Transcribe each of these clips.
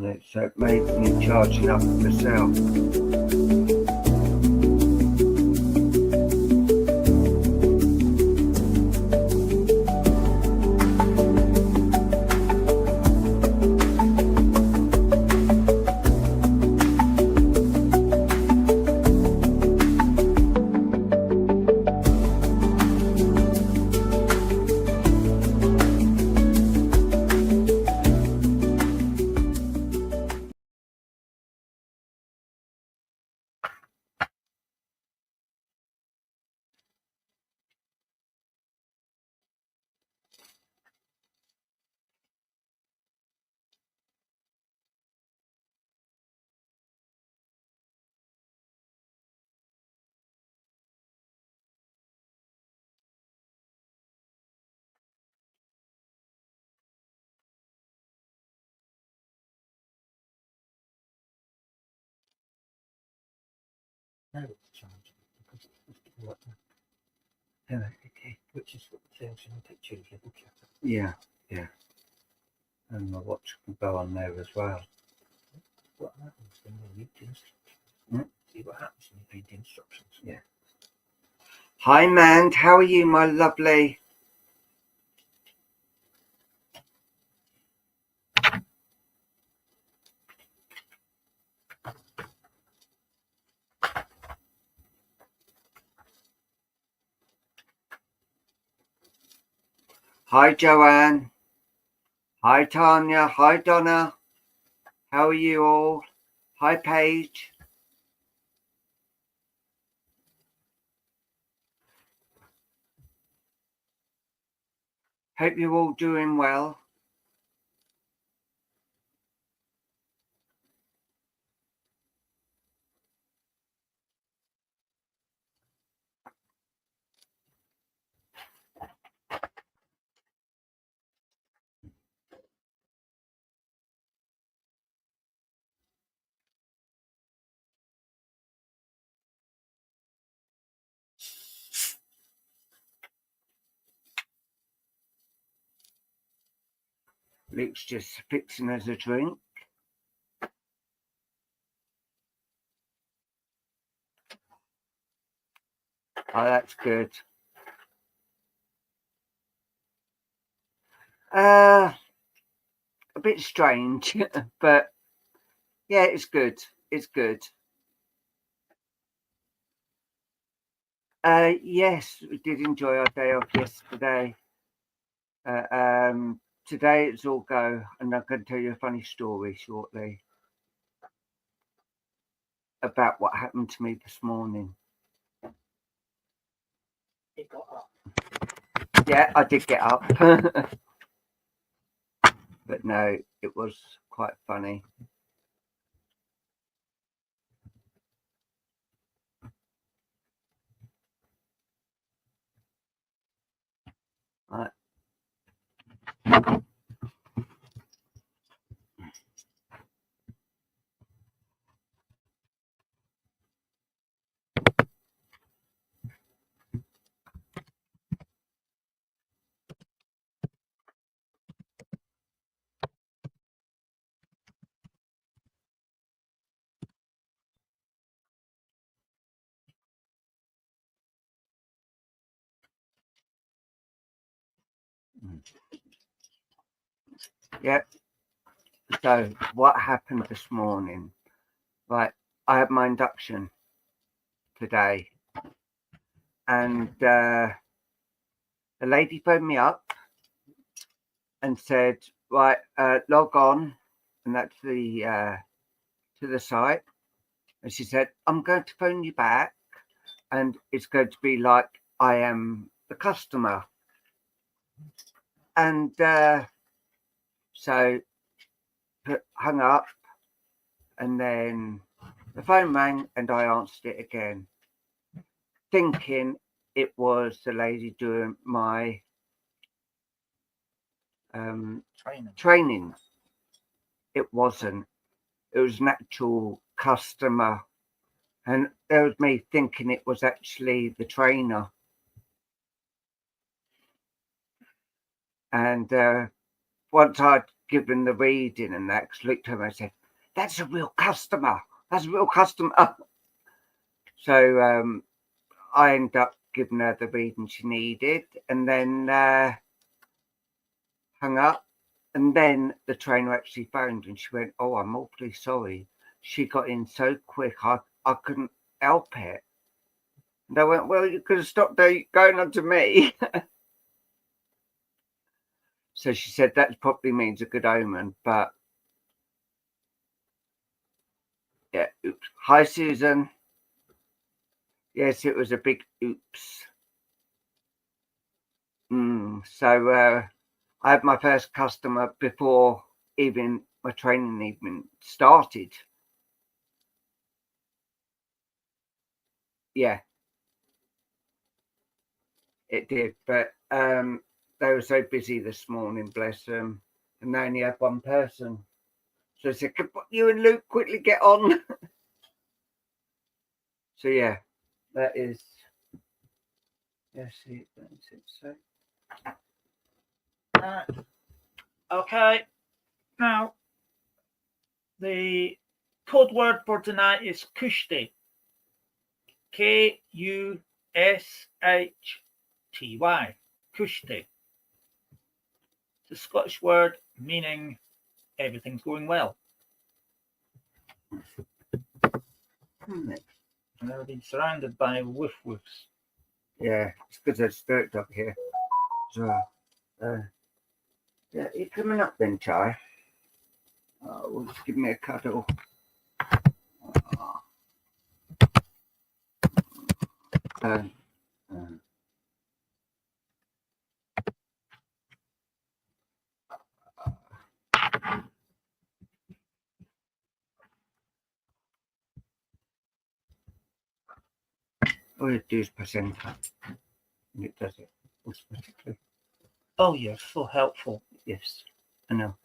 it, so it made me charge enough myself. No, it's charging because it's what okay, which is what the things in the picture you look at. Yeah, yeah. And my watch can go on there as well. What happens when you read the instructions? See what happens when you read the instructions. Yeah. Hi, Mand. How are you, my lovely? Hi, Joanne. Hi, Tanya. Hi, Donna. How are you all? Hi, Paige. Hope you're all doing well. Luke's just fixing us a drink. Oh, that's good. A bit strange, but yeah, it's good. It's good. Yes, we did enjoy our day off yesterday. Today it's all go, and I'm going to tell you a funny story shortly about what happened to me this morning. It got up. Yeah, I did get up. But no, it was quite funny. Right. Yep. So what happened this morning? Right, I had my induction today, and the lady phoned me up and said, "Right, log on," and that's the to the site. And she said, "I'm going to phone you back, and it's going to be like I am the customer." And so hung up, and then the phone rang, and I answered it again, thinking it was the lady doing my training. It wasn't. It was an actual customer, and there was me thinking it was actually the trainer. And once I'd given the reading and that, because looked at her and said, "That's a real customer. That's a real customer." So I ended up giving her the reading she needed, and then hung up. And then the trainer actually phoned, and she went, "Oh, I'm awfully sorry. She got in so quick, I couldn't help it." And I went, "Well, you could have stopped going on to me." So she said that probably means a good omen, but yeah. Oops. Hi, Susan. Yes, it was a big oops. So I had my first customer before even my training even started. Yeah, it did. But they were so busy this morning, bless them, and they only had one person. So I said, "Could you and Luke quickly get on?" So yeah, that is. Yes, that's it. So. Okay. Now, the code word for tonight is Kushti. Kushty. Kushti. It's a Scottish word meaning everything's going well. And they've been surrounded by woof woofs. Yeah, it's because there's spirit dog here. So, yeah, you coming up then, Chai? Well, just give me a cuddle. All you do is press enter, and it does it automatically. Oh, you're so helpful. Yes, I know.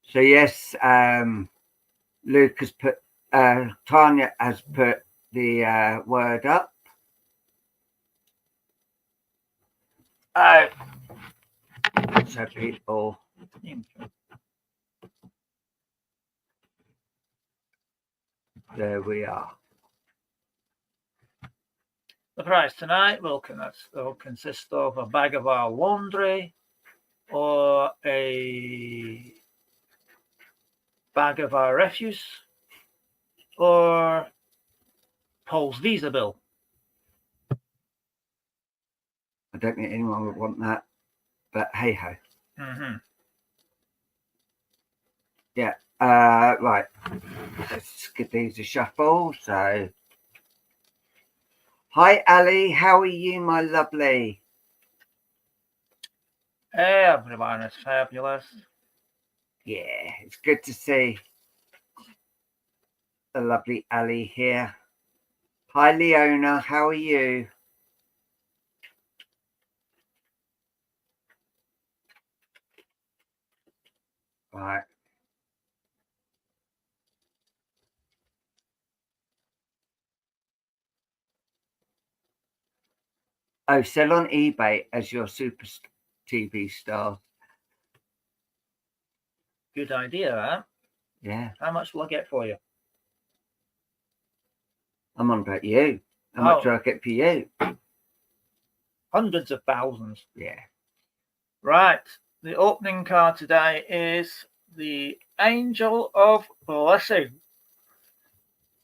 So yes, Luke has put, Tanya has put the word up. So people, there we are. The prize tonight will consist of a bag of our laundry or a bag of our refuse or Paul's Visa bill. I don't think anyone would want that, but hey ho. Yeah. Right. Let's give these a shuffle. So, hi Ali, how are you, my lovely? Everyone is fabulous. Yeah, it's good to see the lovely Ali here. Hi Leona, how are you? Right. Oh, sell on eBay as your super TV star. Good idea, huh? Yeah. How much will I get for you? I'm on about you. How much do I get for you? Hundreds of thousands. Yeah. Right. The opening card today is the Angel of Blessing.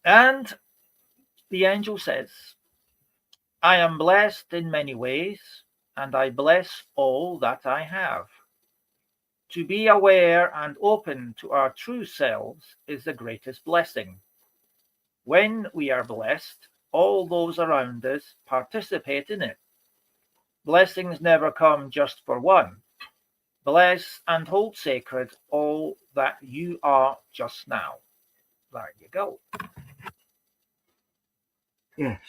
And the angel says, I am blessed in many ways, and I bless all that I have. To be aware and open to our true selves is the greatest blessing. When we are blessed, all those around us participate in it. Blessings never come just for one. Bless and hold sacred all that you are just now. There you go. Yes.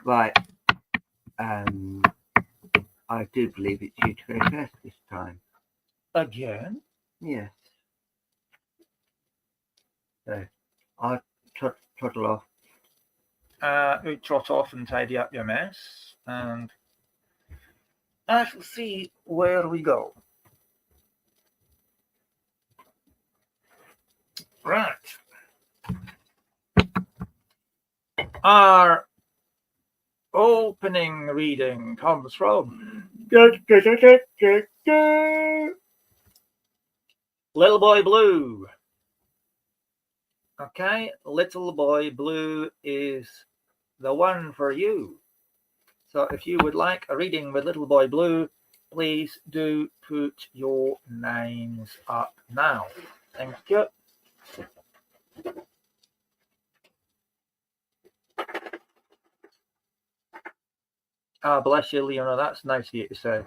Right. I do believe it's you to go first this time. Again? Yes. So I'll toddle off. You trot off and tidy up your mess. And I shall see where we go. Right. Our opening reading comes from Little Boy Blue. Okay, Little Boy Blue is the one for you. So if you would like a reading with Little Boy Blue, please do put your names up now. Thank you. Ah, bless you, Leona. That's nice of you to say.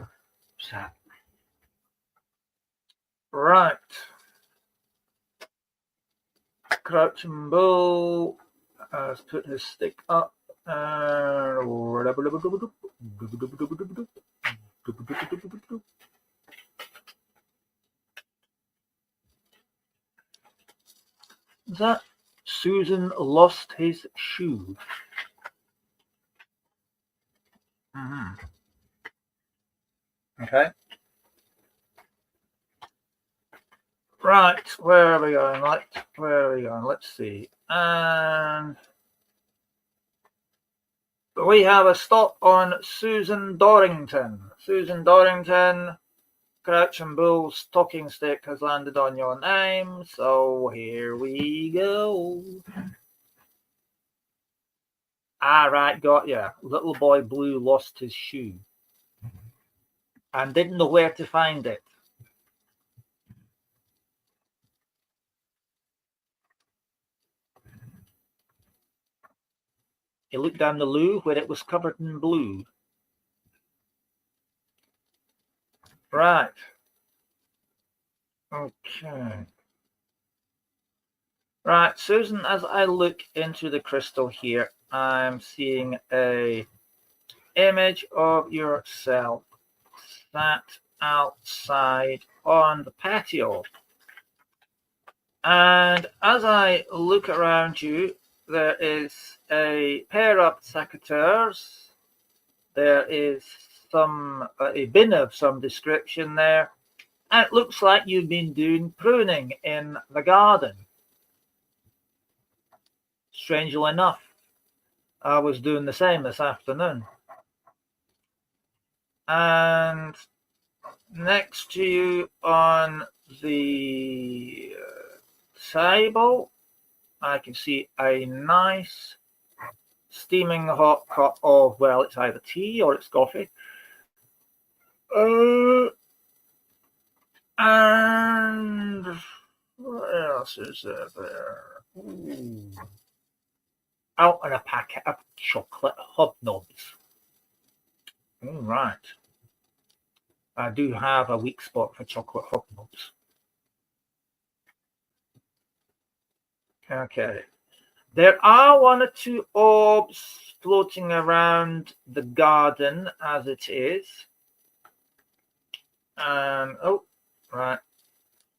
Right. Crouching Bull has put his stick up. Is that Susan lost his shoe? Okay. Right, where are we going? Let's see. And we have a stop on Susan Dorrington. Susan Dorrington, Crouching Bull's talking stick has landed on your name, so here we go. Ah, right, got ya. Little Boy Blue lost his shoe and didn't know where to find it. He looked down the loo where it was covered in blue. Right. Okay. Right, Susan, as I look into the crystal here, I'm seeing a image of yourself sat outside on the patio. And as I look around you, there is a pair of secateurs. There is a bin of some description there. And it looks like you've been doing pruning in the garden. Strangely enough, I was doing the same this afternoon. And next to you on the table, I can see a nice steaming hot cup of, well, it's either tea or it's coffee. And what else is there? Ooh. Out in a packet of chocolate hobnobs. All right. I do have a weak spot for chocolate hobnobs. Okay. There are one or two orbs floating around the garden as it is. And oh, right.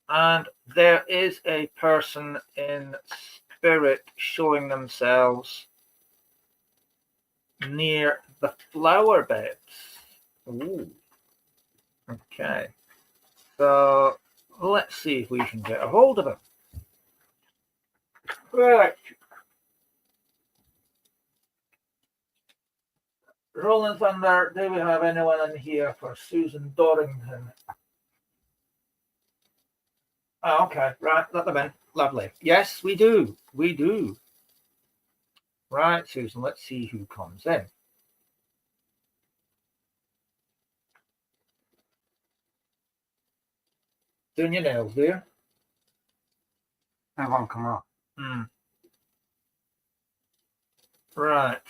And there is a person in spirit showing themselves near the flower beds. Ooh. Okay. So let's see if we can get a hold of him. Right. Rolling Thunder, do we have anyone in here for Susan Dorrington? Oh, okay, right, let them in. Lovely. Yes, we do. We do. Right, Susan, let's see who comes in. Doing your nails, dear? They won't come off. Right.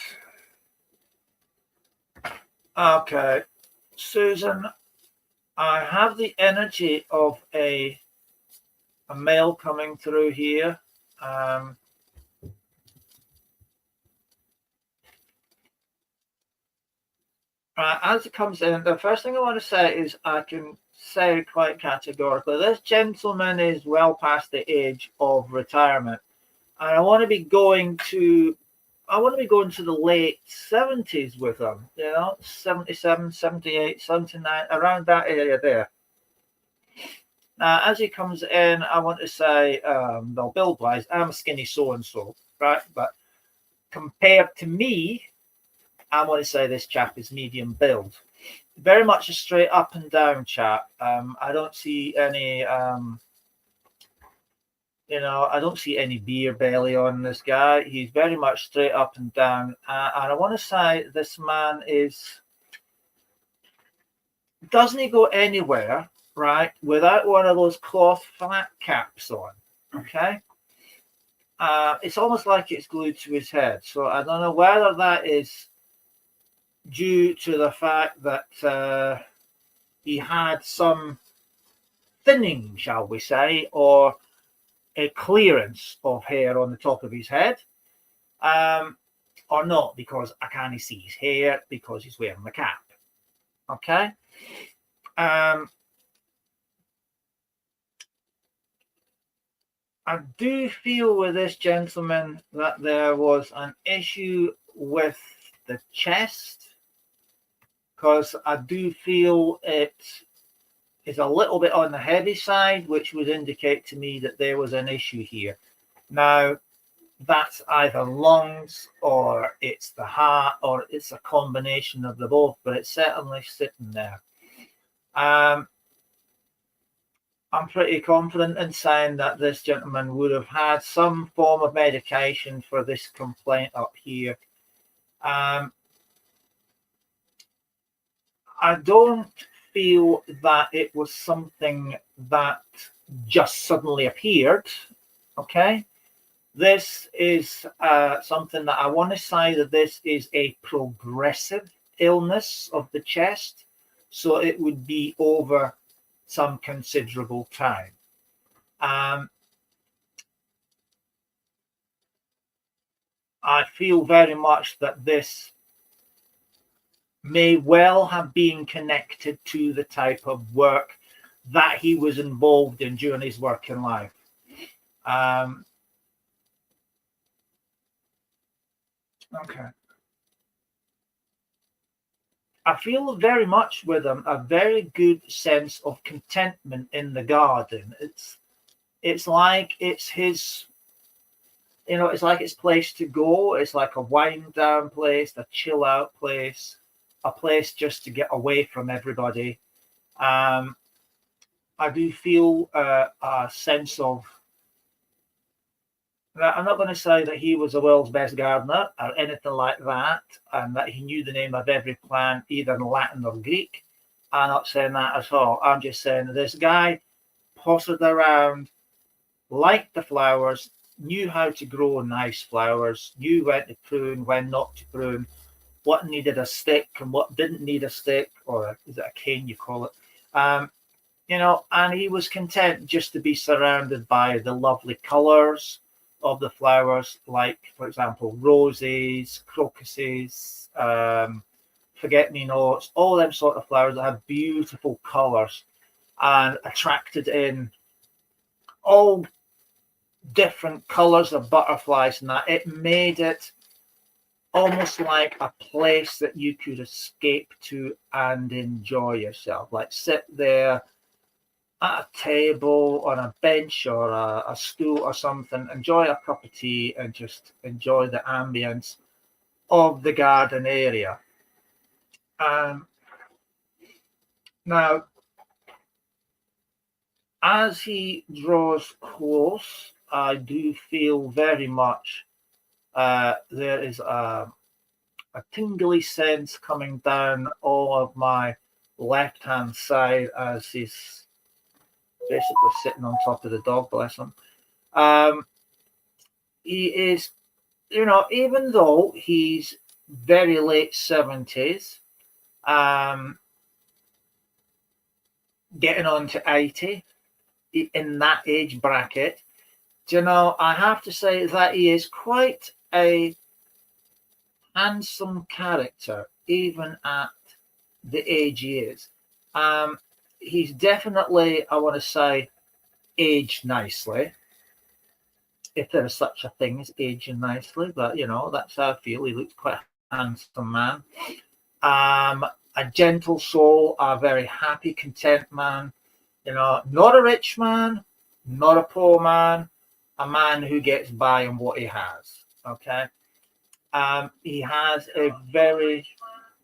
Okay, Susan, I have the energy of a male coming through here. As it comes in, the first thing I want to say is I can say quite categorically, this gentleman is well past the age of retirement. And I want to be going to I want to be going to the late 70s with him, 77, 78, 79, around that area there. Now, as he comes in, I want to say, well, build-wise, I'm a skinny so-and-so, right? But compared to me, I want to say this chap is medium build. Very much a straight up and down chap. I don't see any, I don't see any beer belly on this guy. He's very much straight up and down. And I want to say this man doesn't he go anywhere, right, without one of those cloth flat caps on, okay? It's almost like it's glued to his head. So I don't know whether that is due to the fact that he had some thinning, shall we say, or a clearance of hair on the top of his head, or not, because I can't see his hair because he's wearing the cap. Okay. I do feel with this gentleman that there was an issue with the chest, because I do feel it is a little bit on the heavy side, which would indicate to me that there was an issue here. Now, that's either lungs or it's the heart or it's a combination of the both, but it's certainly sitting there. I'm pretty confident in saying that this gentleman would have had some form of medication for this complaint up here. I don't feel that it was something that just suddenly appeared. Okay, this is something that I want to say that this is a progressive illness of the chest, so it would be over some considerable time. I feel very much that this may well have been connected to the type of work that he was involved in during his working life. Okay. I feel very much with him a very good sense of contentment in the garden. It's like it's his, it's like his place to go. It's like a wind down place, a chill out place, a place just to get away from everybody. I do feel a sense of, I'm not going to say that he was the world's best gardener or anything like that, and that he knew the name of every plant, either in Latin or Greek. I'm not saying that at all. I'm just saying that this guy potted around, liked the flowers, knew how to grow nice flowers, knew when to prune, when not to prune, what needed a stick and what didn't need a stick, or is it a cane you call it? And he was content just to be surrounded by the lovely colors of the flowers, like, for example, roses, crocuses, forget-me-nots, all them sort of flowers that have beautiful colors, and attracted in all different colors of butterflies, and that it made it almost like a place that you could escape to and enjoy yourself, like sit there at a table, on a bench or a stool or something, enjoy a cup of tea and just enjoy the ambience of the garden area. Now, as he draws close, I do feel very much there is a tingly sense coming down all of my left-hand side as he's basically sitting on top of the dog, bless him. He is, even though he's very late 70s, getting on to 80, in that age bracket, I have to say that he is quite a handsome character, even at the age he is. He's definitely, I want to say, aged nicely. if there is such a thing as aging nicely, but you know, that's how I feel. He looks quite a handsome man. A gentle soul, a very happy, content man. You know, not a rich man, not a poor man, a man who gets by on what he has. Okay. He has a very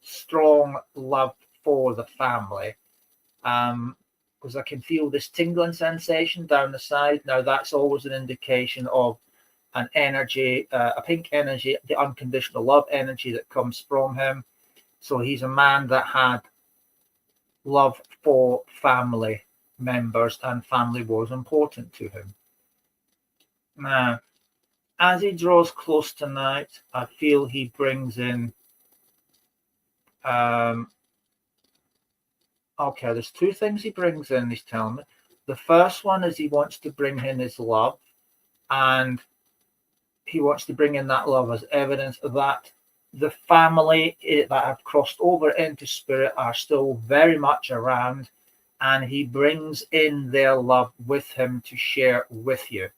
strong love for the family. Because I can feel this tingling sensation down the side. Now, that's always an indication of an energy, a pink energy, the unconditional love energy that comes from him. So he's a man that had love for family members, and family was important to him. Now, as he draws close tonight, I feel he brings in okay, there's two things he brings in, he's telling me. The first one is he wants to bring in his love, and he wants to bring in that love as evidence that the family that have crossed over into spirit are still very much around, and he brings in their love with him to share with you.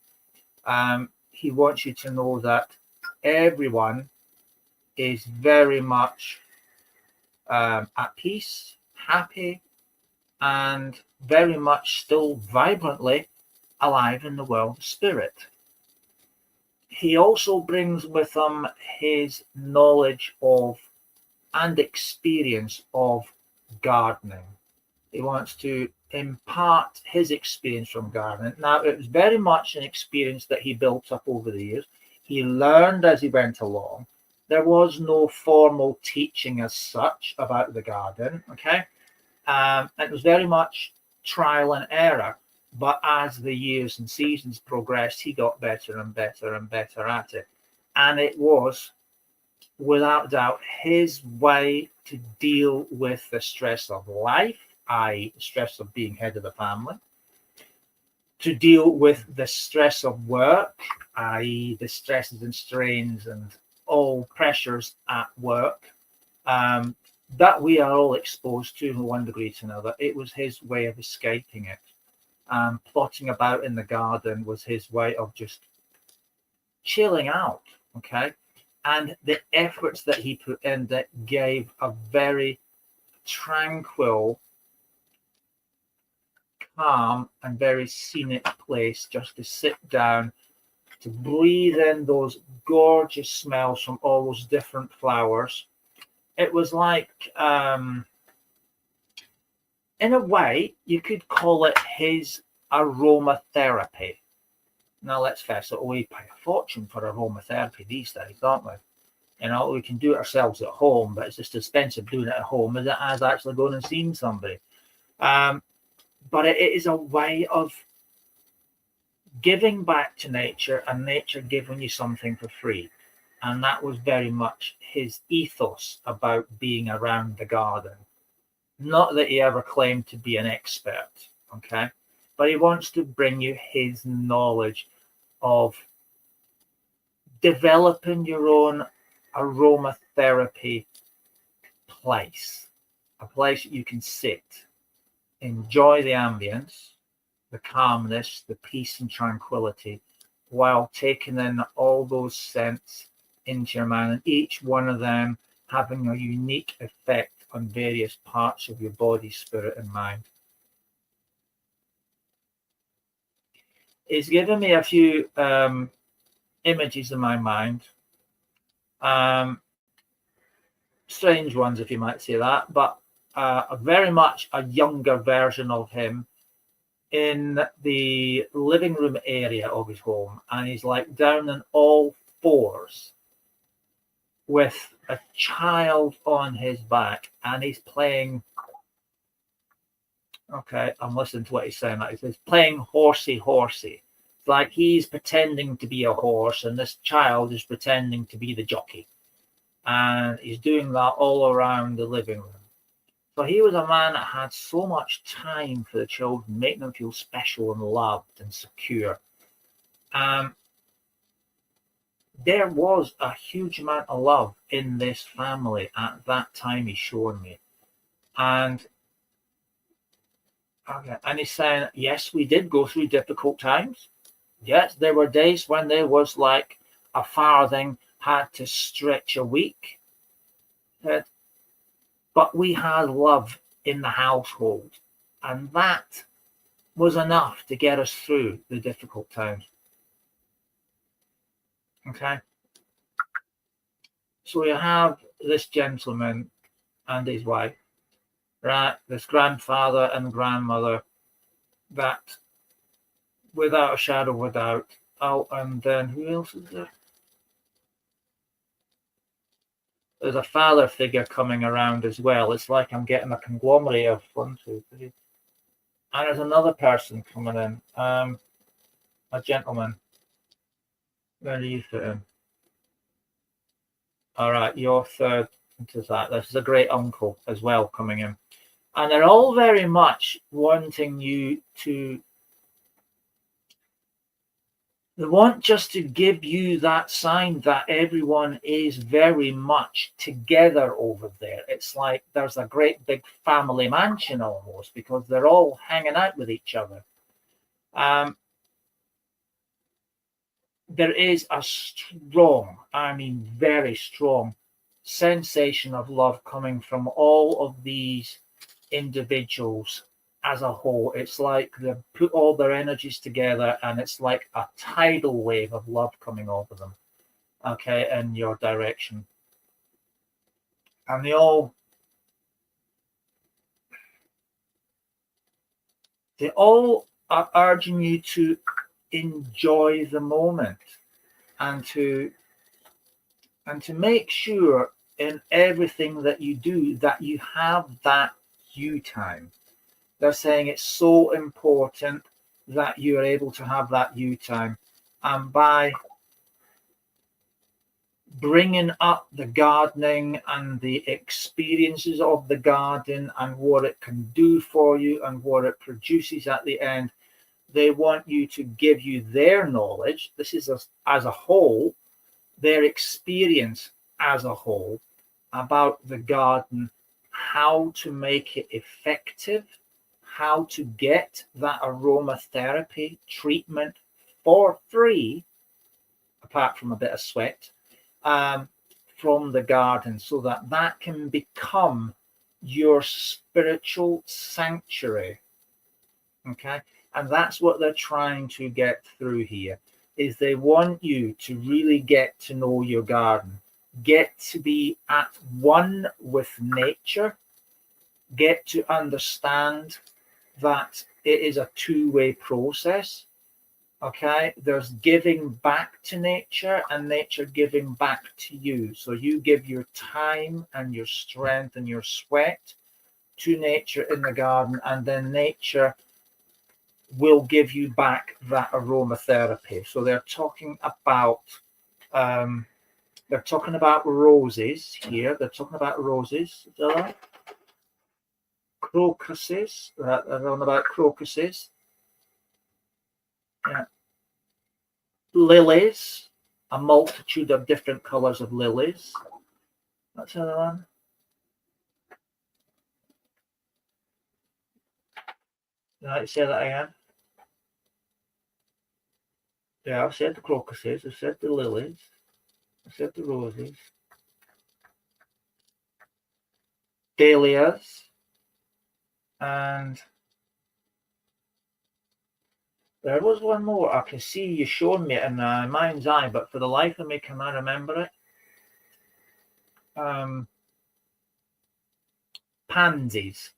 He wants you to know that everyone is very much at peace, happy, and very much still vibrantly alive in the world of spirit. He also brings with him his knowledge of and experience of gardening. He wants to impart his experience from gardening. Now, it was very much an experience that he built up over the years. He learned as he went along. There was no formal teaching as such about the garden, okay? It was very much trial and error. But as the years and seasons progressed, he got better and better and better at it. And it was, without doubt, his way to deal with the stress of life, i.e., the stress of being head of the family, to deal with the stress of work, i.e., the stresses and strains and all pressures at work, that we are all exposed to in one degree to another. It was his way of escaping it. Plotting about in the garden was his way of just chilling out, okay? And the efforts that he put in that gave a very tranquil, calm, and very scenic place just to sit down, to breathe in those gorgeous smells from all those different flowers. It was like, in a way, you could call it his aromatherapy. Now, let's face it, we pay a fortune for aromatherapy these days, don't we? You know, we can do it ourselves at home, but it's just expensive doing it at home as it is actually going and seeing somebody. But it is a way of giving back to nature, and nature giving you something for free. And that was very much his ethos about being around the garden. Not that he ever claimed to be an expert, okay? But he wants to bring you his knowledge of developing your own aromatherapy place. A place that you can sit, enjoy the ambience, the calmness, the peace and tranquility, while taking in all those scents into your mind, and each one of them having a unique effect on various parts of your body, spirit, and mind. It's given me a few images in my mind. Strange ones, if you might say that, but very much a younger version of him in the living room area of his home. And he's like down on all fours with a child on his back, and he's playing. Okay, I'm listening to what he's saying. Like he's playing horsey. It's like he's pretending to be a horse, and this child is pretending to be the jockey. And he's doing that all around the living room. So he was a man that had so much time for the children, making them feel special and loved and secure. There was a huge amount of love in this family at that time, he's showing me. And okay, and he's saying, yes, we did go through difficult times. Yes, there were days when there was like a farthing had to stretch a week. But we had love in the household, and that was enough to get us through the difficult times. Okay. So you have this gentleman and his wife, right? This grandfather and grandmother that, without a shadow of a doubt, oh, and then who else is there? There's a father figure coming around as well. It's like I'm getting a conglomerate of 1, 2, 3. And there's another person coming in, a gentleman. Where do you fit in? All right, you're third into that. This is a great uncle as well coming in. And they're all very much wanting you to, they want just to give you that sign that everyone is very much together over there. It's like there's a great big family mansion almost, because they're all hanging out with each other. There is a strong, I mean very strong, sensation of love coming from all of these individuals as a whole. It's like they've put all their energies together, and it's like a tidal wave of love coming over them, okay, in your direction. And they all are urging you to enjoy the moment, and to make sure in everything that you do that you have that you time. They're saying it's so important that you're able to have that you time, and by bringing up the gardening and the experiences of the garden and what it can do for you and what it produces at the end, they want you to give you their knowledge. This is as a whole, their experience as a whole about the garden, how to make it effective, how to get that aromatherapy treatment for free, apart from a bit of sweat, from the garden, so that that can become your spiritual sanctuary. Okay. And that's what they're trying to get through here, is they want you to really get to know your garden, get to be at one with nature, get to understand that it is a two-way process. Okay, there's giving back to nature and nature giving back to you. So you give your time and your strength and your sweat to nature in the garden, and then nature will give you back that aromatherapy. So they're talking about roses here. They're talking about roses. Crocuses. They're on about crocuses. Yeah. Lilies. A multitude of different colors of lilies. That's another one. Right, say that again. Yeah, I've said the crocuses, I've said the lilies, I've said the roses, dahlias, and there was one more. I can see you showing me it in my mind's eye, but for the life of me, can I remember it? Pansies.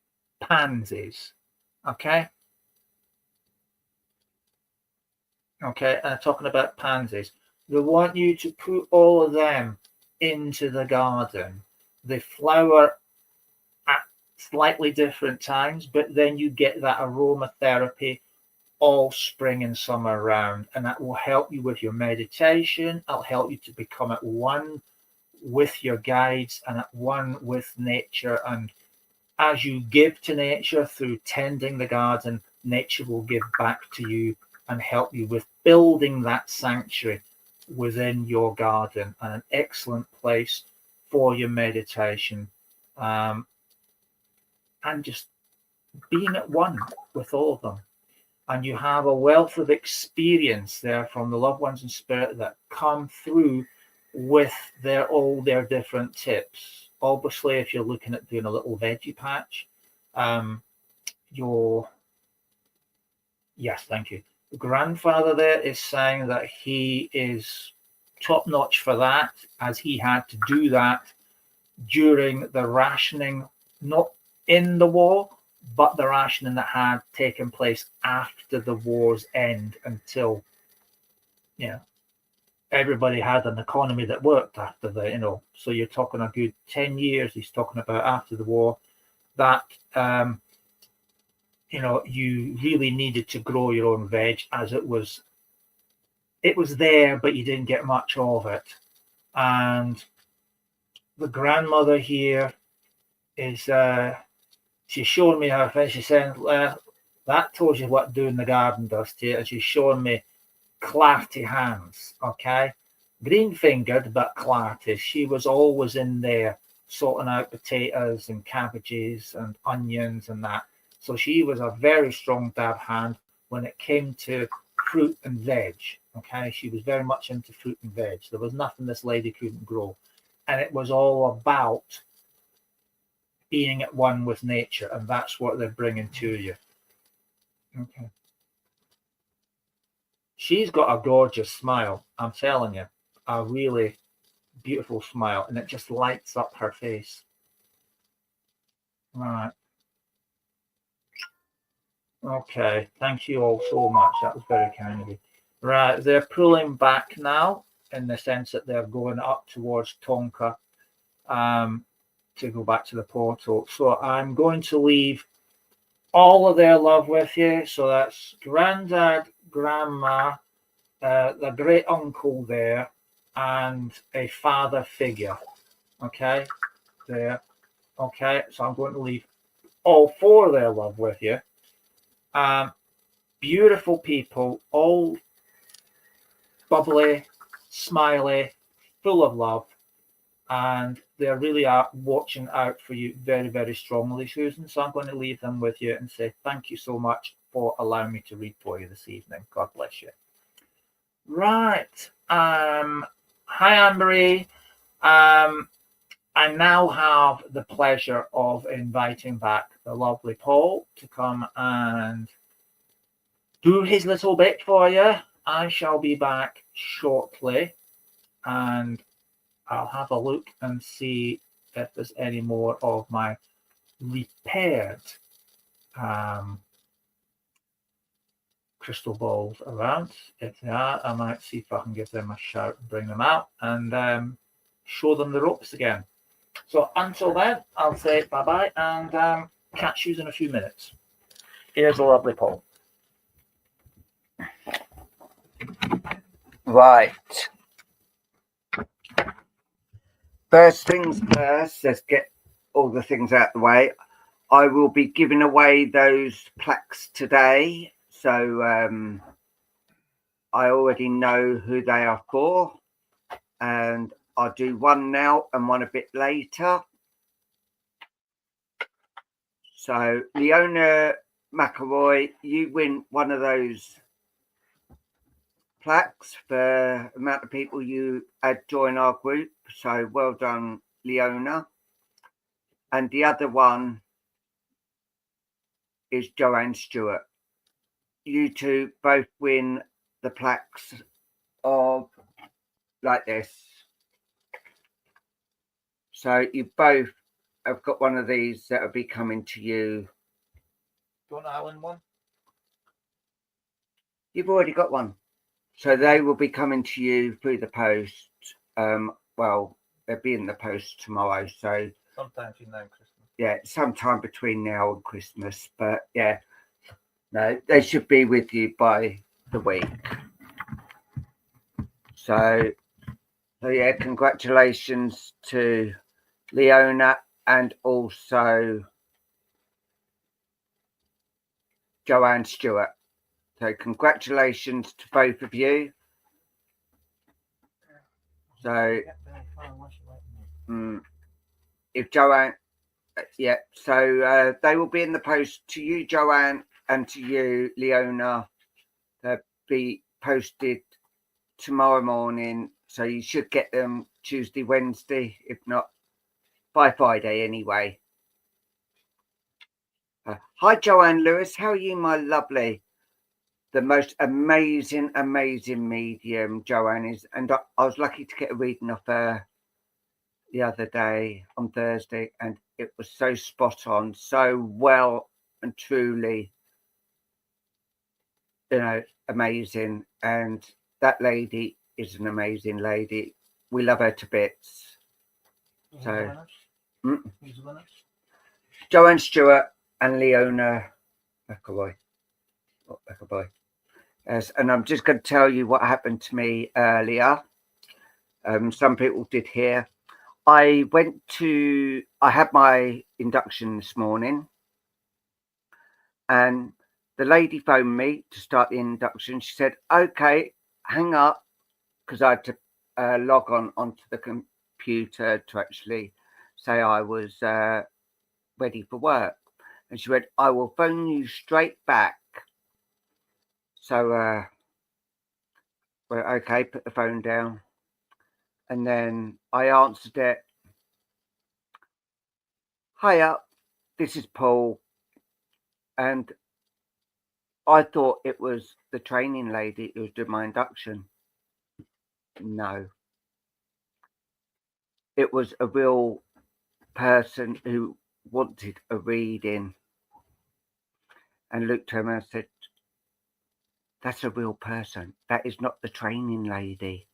Okay. Okay, and talking about pansies, they want you to put all of them into the garden. They flower at slightly different times, but then you get that aromatherapy all spring and summer round, and that will help you with your meditation. It'll help you to become at one with your guides and at one with nature. And as you give to nature through tending the garden, nature will give back to you and help you with building that sanctuary within your garden, and an excellent place for your meditation, and just being at one with all of them. and you have a wealth of experience there from the loved ones in spirit that come through with all their different tips. Obviously, if you're looking at doing a little veggie patch, yes, thank you. The grandfather there is saying that he is top notch for that, as he had to do that during the rationing, not in the war, but the rationing that had taken place after the war's end, until everybody had an economy that worked after the, so you're talking a good 10 years he's talking about after the war, that you really needed to grow your own veg, as it was there, but you didn't get much of it. And the grandmother here is she's showing me her face. She's saying, that tells you what doing the garden does to you. And she's showing me clarty hands, okay? Green fingered, but clarty. She was always in there sorting out potatoes and cabbages and onions and that. So she was a very strong dab hand when it came to fruit and veg, okay? She was very much into fruit and veg. There was nothing this lady couldn't grow. And it was all about being at one with nature, and that's what they're bringing to you. Okay. She's got a gorgeous smile, I'm telling you, a really beautiful smile, and it just lights up her face. Right. Okay, thank you all so much. That was very kind of you. Right, they're pulling back now, in the sense that they're going up towards Tonka to go back to the portal. So I'm going to leave all of their love with you. So that's Granddad, Grandma, the great uncle there, and a father figure. Okay, there. Okay, so I'm going to leave all four of their love with you. Beautiful people, all bubbly, smiley, full of love, and they really are watching out for you very, very strongly, Susan. So I'm going to leave them with you and say thank you so much for allowing me to read for you this evening. God bless you. Right. Hi, Anne-Marie. I now have the pleasure of inviting back the lovely Paul to come and do his little bit for you. I shall be back shortly, and I'll have a look and see if there's any more of my repaired crystal balls around. If they are, I might see if I can give them a shout and bring them out and show them the ropes again. So until then, I'll say bye-bye and catch you in a few minutes. Here's a lovely Paul. Right. First things first, let's get all the things out of the way. I will be giving away those plaques today. So I already know who they are for. And I'll do one now and one a bit later. So Leona McElroy, you win one of those plaques for the amount of people you had join our group. So well done, Leona. And the other one is Joanne Stewart. You two both win the plaques of like this. So you both have got one of these that will be coming to you. Do you want Alan one? You've already got one. So they will be coming to you through the post. Well, they'll be in the post tomorrow. So sometime between now and Christmas. Yeah, sometime between now and Christmas. But yeah, no, they should be with you by the week. So yeah, congratulations to Leona and also Joanne Stewart. So congratulations to both of you. So if Joanne, yeah, so they will be in the post to you, Joanne, and to you, Leona. They'll be posted tomorrow morning, so you should get them Tuesday, Wednesday, if not by Friday anyway. Hi, Joanne Lewis. How are you, my lovely? The most amazing medium Joanne is, and I was lucky to get a reading of her the other day on Thursday, and it was so spot on, so well and truly, amazing. And that lady is an amazing lady. We love her to bits. So Joanne Stewart and Leona McAvoy. Yes, and I'm just going to tell you what happened to me earlier. Some people did hear. I had my induction this morning, and the lady phoned me to start the induction. She said, okay, hang up, because I had to log onto the computer to actually say I was ready for work. And she went, I will phone you straight back. So, well, okay, put the phone down. And then I answered it. Hiya, this is Paul. And I thought it was the training lady who was doing my induction. No. It was a real person who wanted a reading. And looked at me and said, that's a real person. That is not the training lady.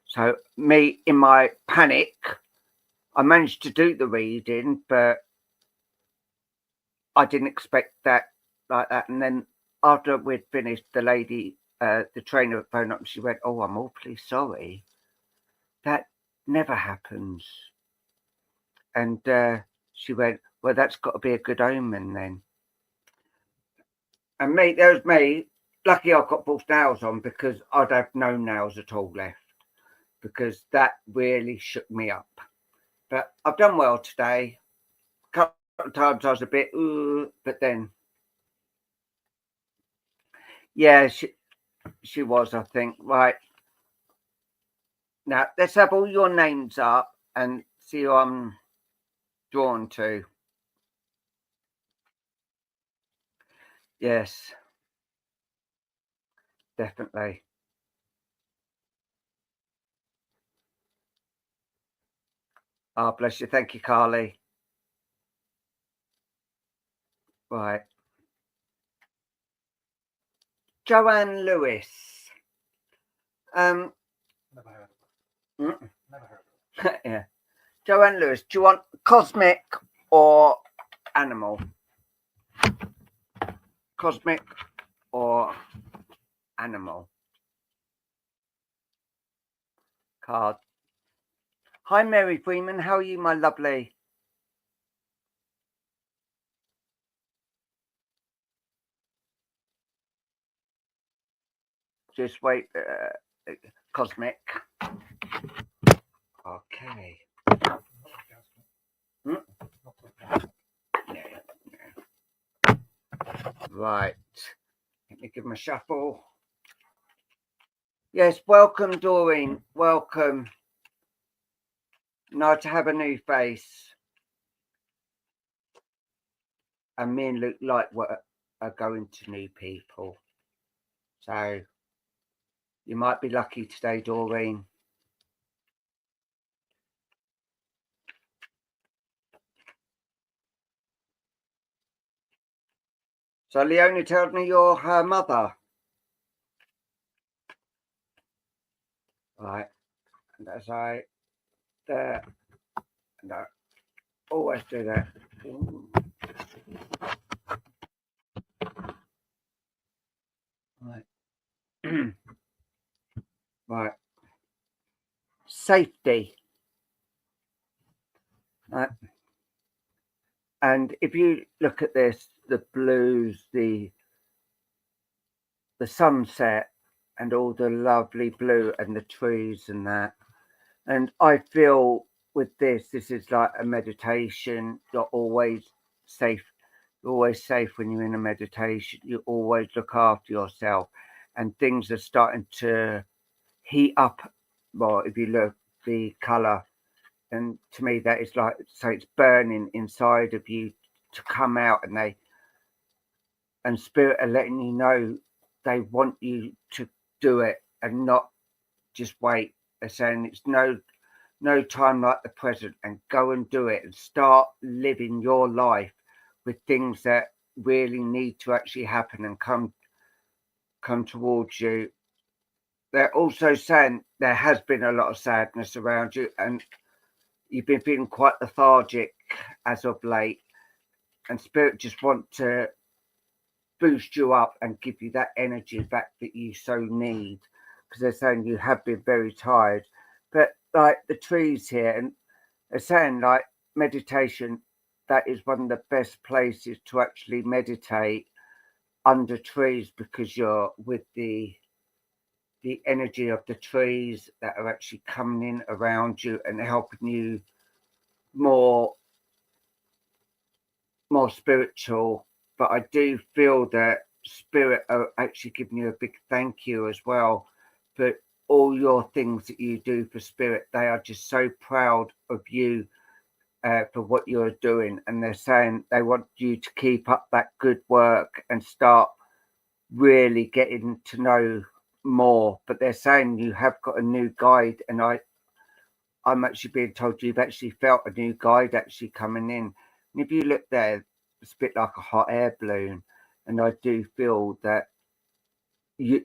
So me, in my panic, I managed to do the reading, but I didn't expect that like that. And then after we'd finished, the lady, the trainer phoned up and she went, oh, I'm awfully sorry. That never happens. And she went, well, that's got to be a good omen then. And there was me. Lucky I've got false nails on, because I'd have no nails at all left, because that really shook me up. But I've done well today. A couple of times I was a bit, but then, yeah, she was, I think. Right. Now, let's have all your names up and see who I'm drawn to. Yes. Definitely. Oh, bless you. Thank you, Carly. Right. Joanne Lewis. Never heard of it. Never heard of it. Yeah. Joanne Lewis, do you want cosmic or animal? Cosmic or animal? Card. Hi, Mary Freeman. How are you, my lovely? Just wait. Cosmic. Okay. Right. Let me give him a shuffle. Yes, welcome, Doreen. Welcome. Nice to have a new face. And me and Luke are going to new people. So you might be lucky today, Doreen. So Leona told me you're her mother. Right. And as I there. No. Always do that. Right. Right. Safety. Right. And if you look at this, the blues, the sunset, and all the lovely blue and the trees and that. And I feel with this is like a meditation. You're always safe. You're always safe when you're in a meditation. You always look after yourself, and things are starting to heat up. Well, if you look the color, and to me that is like, so it's burning inside of you to come out, and spirit are letting you know they want you to do it and not just wait. They're saying it's no time like the present, and go and do it and start living your life with things that really need to actually happen and come towards you. They're also saying there has been a lot of sadness around you, and you've been feeling quite lethargic as of late, and spirit just want to boost you up and give you that energy back that you so need, because they're saying you have been very tired. But like the trees here, and they're saying like meditation, that is one of the best places to actually meditate, under trees, because you're with the energy of the trees that are actually coming in around you and helping you more spiritual. But I do feel that spirit are actually giving you a big thank you as well for all your things that you do for spirit. They are just so proud of you for what you're doing, and they're saying they want you to keep up that good work and start really getting to know more. But they're saying you have got a new guide, and I'm actually being told you've actually felt a new guide actually coming in. And if you look there, it's a bit like a hot air balloon, and I do feel that you,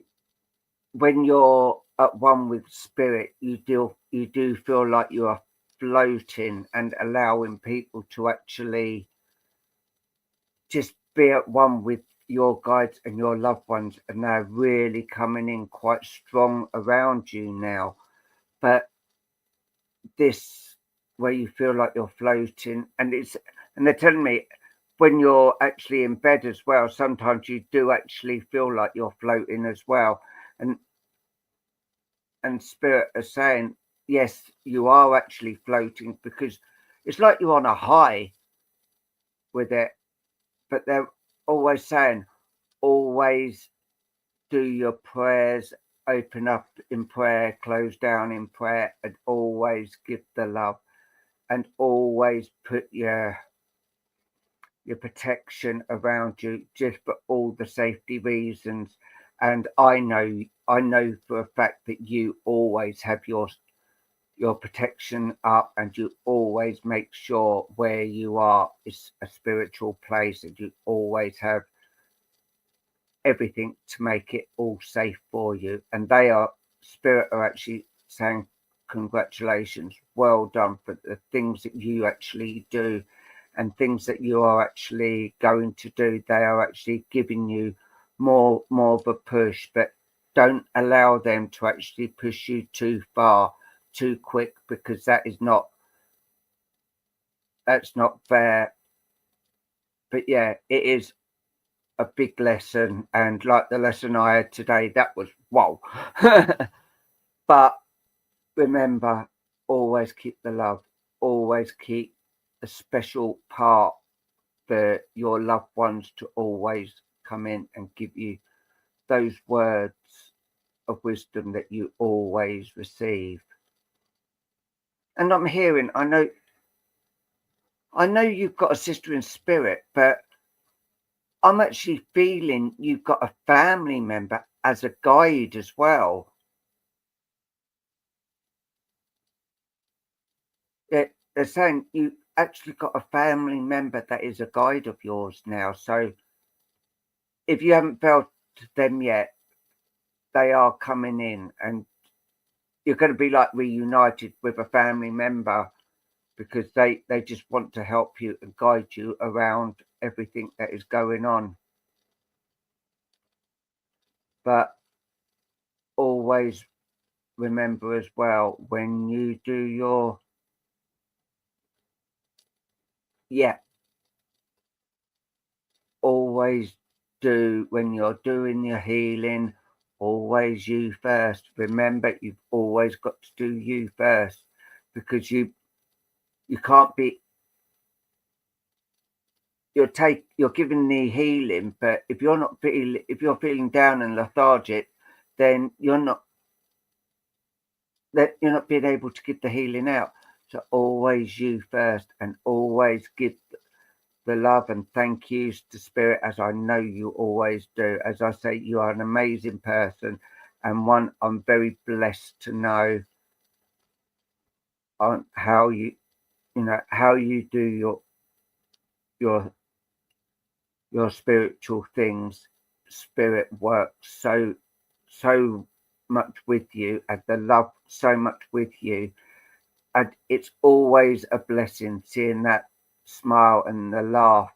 when you're at one with spirit, you do feel like you are floating and allowing people to actually just be at one with your guides and your loved ones, and they're really coming in quite strong around you now. But this, where you feel like you're floating, and they're telling me when you're actually in bed as well, sometimes you do actually feel like you're floating as well. And spirit are saying, yes, you are actually floating, because it's like you're on a high with it. But they're always saying, always do your prayers, open up in prayer, close down in prayer, and always give the love, and always put your protection around you, just for all the safety reasons. And I know for a fact that you always have your protection up, and you always make sure where you are is a spiritual place, and you always have everything to make it all safe for you. And they are, spirit are actually saying congratulations, well done for the things that you actually do, and things that you are actually going to do. They are actually giving you more of a push, but don't allow them to actually push you too far too quick, because that's not fair. But yeah, it is a big lesson, and like the lesson I had today, that was whoa. But remember, always keep the love, always keep a special part for your loved ones to always come in and give you those words of wisdom that you always receive. And I'm hearing, I know you've got a sister in spirit, but I'm actually feeling you've got a family member as a guide as well. They're saying you actually got a family member that is a guide of yours now. So if you haven't felt them yet, they are coming in, and you're going to be like reunited with a family member, because they just want to help you and guide you around everything that is going on. But always remember as well, when you do your always do, when you're doing your healing, always you first. Remember, you've always got to do you first, because you can't be you're giving the healing, but if you're feeling down and lethargic, then you're not being able to give the healing out. So always you first, and always give the love and thank yous to Spirit, as I know you always do. As I say, you are an amazing person, and one I'm very blessed to know on how you do your spiritual things. Spirit works so much with you, and the love so much with you, and it's always a blessing seeing that smile and the laugh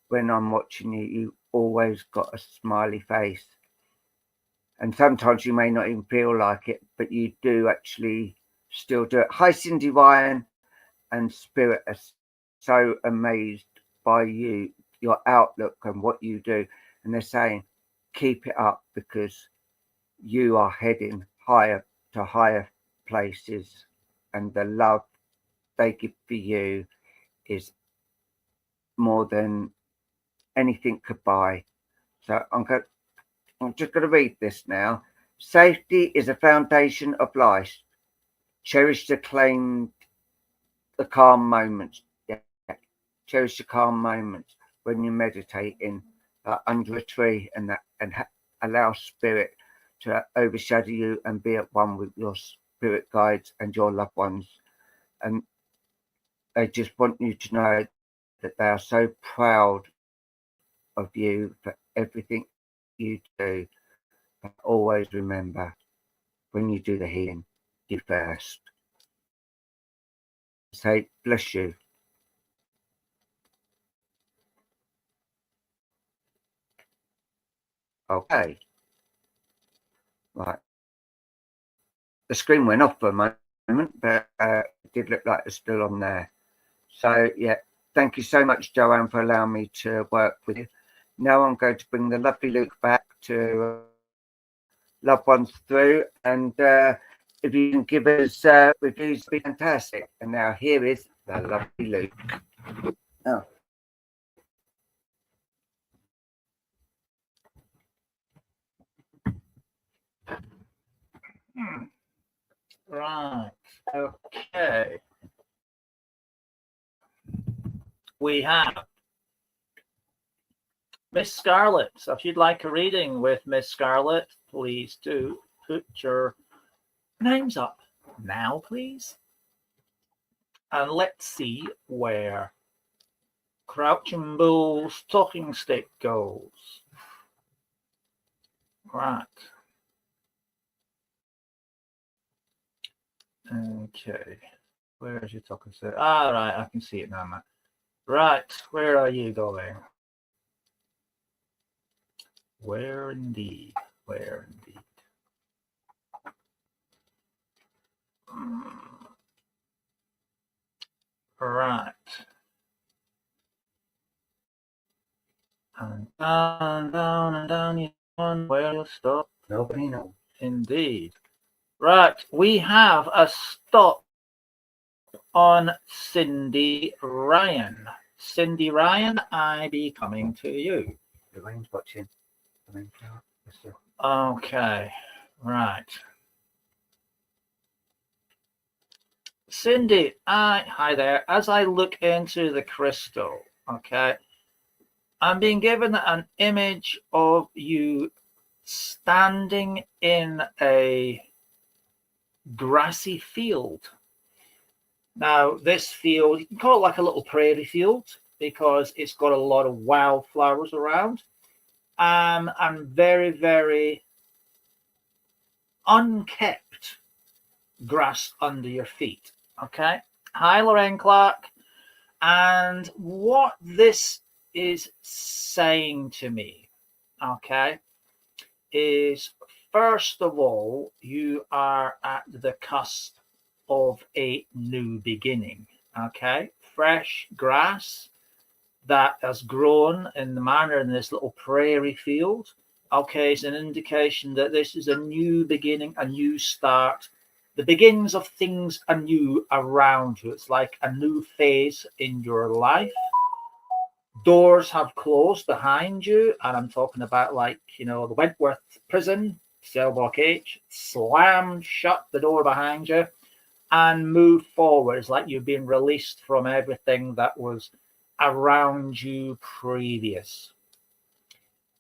when I'm watching you. You always got a smiley face, and sometimes you may not even feel like it, but you do actually still do it. Hi Cindy Ryan, and Spirit are so amazed by you, your outlook and what you do, and they're saying keep it up, because you are heading higher to higher places, and the love they give for you is more than anything could buy. So I'm just going to read this now. Safety is a foundation of life. Cherish the calm moments. Yeah. Cherish the calm moments when you're meditating under a tree, and allow Spirit to overshadow you and be at one with your spirit guides and your loved ones. And they just want you to know that they are so proud of you for everything you do. But always remember, when you do the healing, you first. Say, bless you. Okay. Right. The screen went off for a moment, but it did look like it's still on there. So, yeah, thank you so much, Joanne, for allowing me to work with you. Now I'm going to bring the lovely Luke back to loved ones through, and if you can give us reviews, it'd be fantastic. And now here is the lovely Luke. Oh. Right. Okay. We have Miss Scarlett. So if you'd like a reading with Miss Scarlett, please do put your names up now, please. And let's see where Crouching Bull's talking stick goes. Right. Okay. Where is your talking stick? Ah, right. I can see it now, Matt. Right. Where are you going? Where indeed? Where indeed? Right. And down and down you go. Where you'll stop? Nobody knows. Indeed. Right. We have a stop on Cindy Ryan. Cindy Ryan, I be coming to you. The rain's watching. Okay. Right. Cindy, hi there. As I look into the crystal, okay, I'm being given an image of you standing in a grassy field. Now, this field, you can call it like a little prairie field because it's got a lot of wildflowers around, and very, very unkept grass under your feet. Okay. Hi, Lorraine Clark. And what this is saying to me, okay, is first of all, you are at the cusp of a new beginning. Okay. Fresh grass that has grown in the manner in this little prairie field. Okay, is an indication that this is a new beginning, a new start, the beginnings of things anew around you. It's like a new phase in your life. Doors have closed behind you, and I'm talking about, like, you know, the Wentworth prison, cell block H, slammed shut the door behind you and moved forward. It's like you've been released from everything that was around you previous.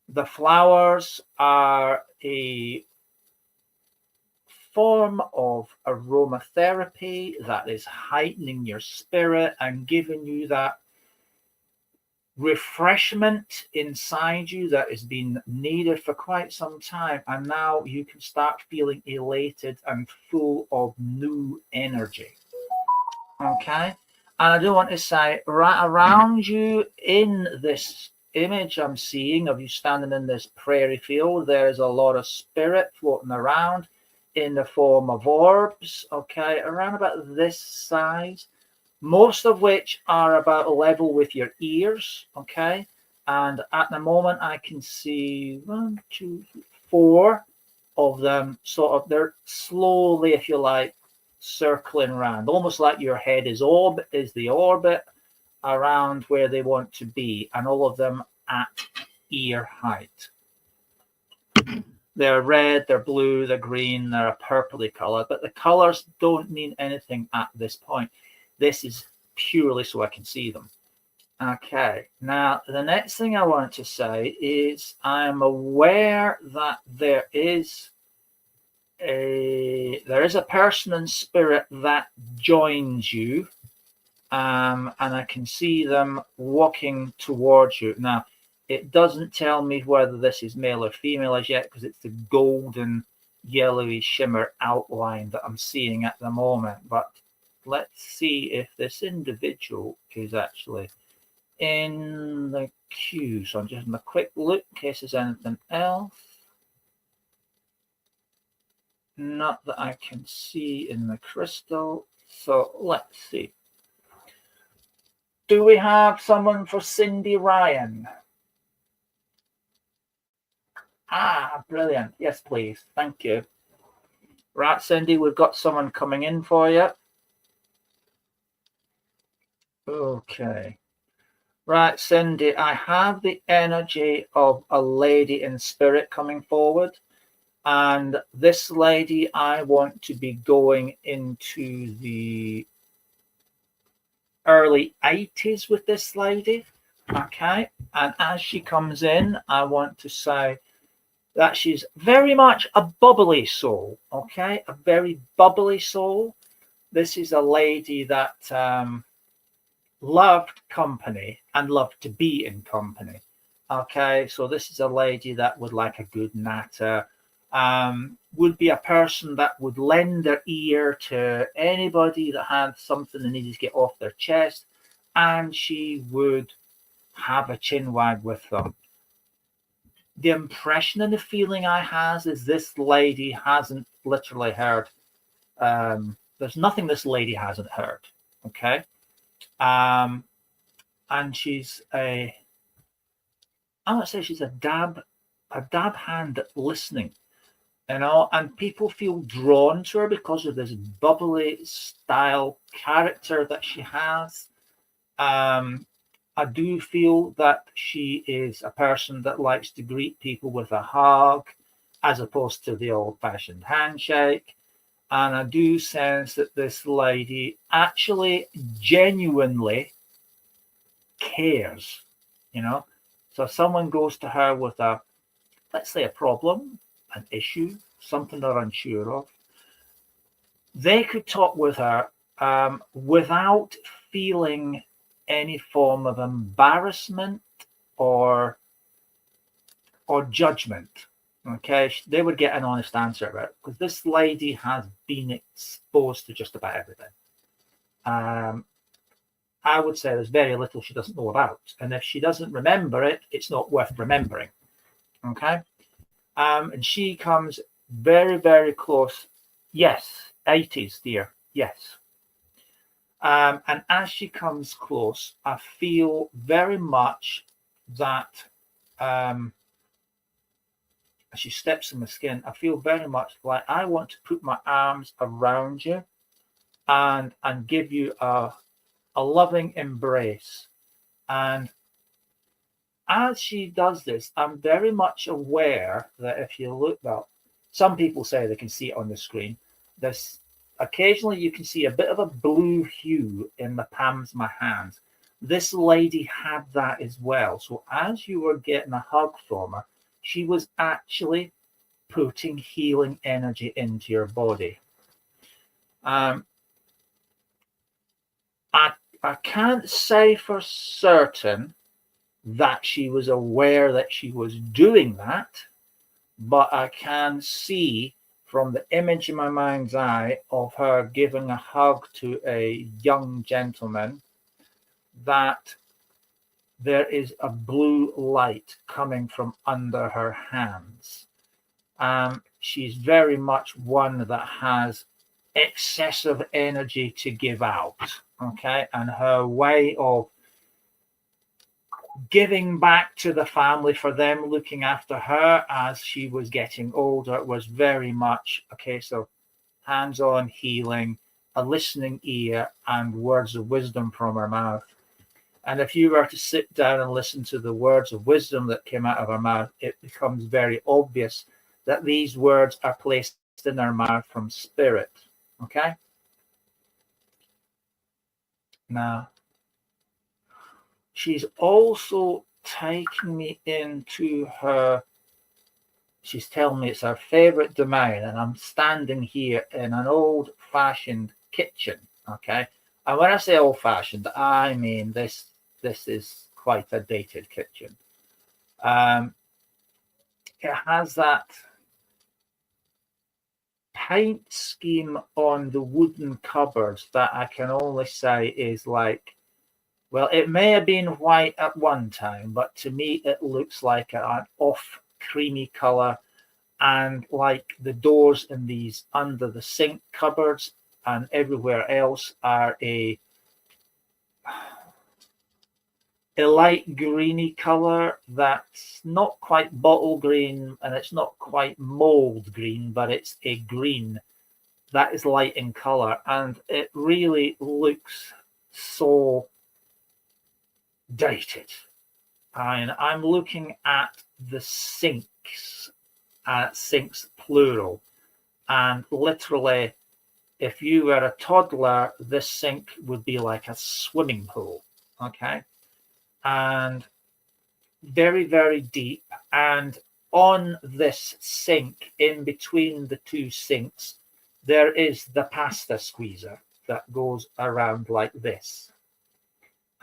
The flowers are a form of aromatherapy that is heightening your spirit and giving you that refreshment inside you that has been needed for quite some time, and now you can start feeling elated and full of new energy. Okay, and I do want to say, right around you in this image I'm seeing of you standing in this prairie field, there's a lot of spirit floating around in the form of orbs, okay, around about this size, most of which are about level with your ears, okay? And at the moment, I can see 1, 2, 3, 4 of them sort of, they're slowly, if you like, circling around, almost like your head is the orbit around where they want to be, and all of them at ear height. They're red, they're blue, they're green, they're a purpley color, but the colors don't mean anything at this point. This is purely so I can see them. Okay, now the next thing I want to say is I'm aware that there is a person in spirit that joins you, and I can see them walking towards you. Now, it doesn't tell me whether this is male or female as yet, because it's the golden yellowy shimmer outline that I'm seeing at the moment. But let's see if this individual is actually in the queue. So I'm just having a quick look in case there's anything else. Not that I can see in the crystal. So let's see. Do we have someone for Cindy Ryan? Ah, brilliant. Yes, please. Thank you. Right, Cindy, we've got someone coming in for you. Okay. Right, Cindy, I have the energy of a lady in spirit coming forward. And this lady, I want to be going into the early 80s with this lady. Okay. And as she comes in, I want to say that she's very much a bubbly soul. Okay. A very bubbly soul. This is a lady that loved company and loved to be in company. Okay. So this is a lady that would like a good natter. Would be a person that would lend their ear to anybody that had something they needed to get off their chest, and she would have a chinwag with them. The impression and the feeling I has is this lady hasn't literally heard. There's nothing this lady hasn't heard. Okay. And she's I would say she's a dab hand at listening. You know, and people feel drawn to her because of this bubbly style character that she has. I do feel that she is a person that likes to greet people with a hug as opposed to the old-fashioned handshake. And I do sense that this lady actually genuinely cares, you know. So if someone goes to her with a, let's say, a problem, an issue, something they're unsure of, they could talk with her without feeling any form of embarrassment or judgment. Okay, they would get an honest answer about it, because this lady has been exposed to just about everything. I would say there's very little she doesn't know about, and if she doesn't remember it, it's not worth remembering. Okay. And she comes very, very close. Yes, 80s, dear. Yes. And as she comes close, I feel very much that as she steps in the skin, I feel very much like I want to put my arms around you and give you a loving embrace. And as she does this, I'm very much aware that if you look, well, some people say they can see it on the screen. This occasionally you can see a bit of a blue hue in the palms of my hands. This lady had that as well. So as you were getting a hug from her, she was actually putting healing energy into your body. I can't say for certain that she was aware that she was doing that, but I can see from the image in my mind's eye of her giving a hug to a young gentleman that there is a blue light coming from under her hands. She's very much one that has excessive energy to give out, okay? And her way of giving back to the family for them looking after her as she was getting older was very much a case of hands-on healing, a listening ear, and words of wisdom from her mouth. And if you were to sit down and listen to the words of wisdom that came out of her mouth, it becomes very obvious that these words are placed in her mouth from spirit. Okay? Now, she's also taking me into her, she's telling me it's her favorite domain, and I'm standing here in an old-fashioned kitchen, okay? And when I say old-fashioned, I mean this is quite a dated kitchen. It has that paint scheme on the wooden cupboards that I can only say is like, well, it may have been white at one time, but to me it looks like an off creamy color, and like the doors in these under the sink cupboards and everywhere else are a light greeny color that's not quite bottle green and it's not quite mold green, but it's a green that is light in color, and it really looks so dated. And I'm looking at the sinks, sinks plural, and literally if you were a toddler, this sink would be like a swimming pool, okay? And very, very deep. And on this sink, in between the two sinks, there is the pasta squeezer that goes around like this.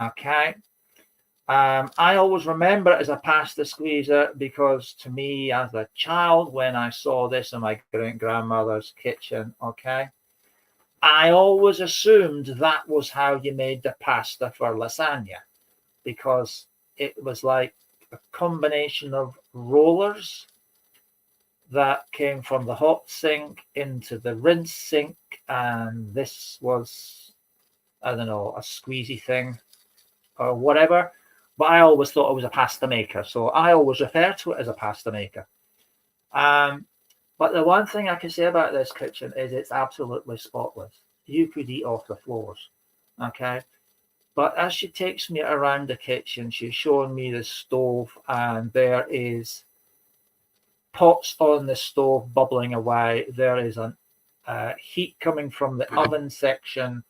Okay. I always remember it as a pasta squeezer because to me as a child, when I saw this in my great-grandmother's kitchen, okay, I always assumed that was how you made the pasta for lasagna, because it was like a combination of rollers that came from the hot sink into the rinse sink, and this was, I don't know, a squeezy thing or whatever. But I always thought it was a pasta maker, so I always refer to it as a pasta maker. But the one thing I can say about this kitchen is it's absolutely spotless. You could eat off the floors, okay? But as she takes me around the kitchen, she's showing me the stove, and there is pots on the stove bubbling away. There is a heat coming from the oven section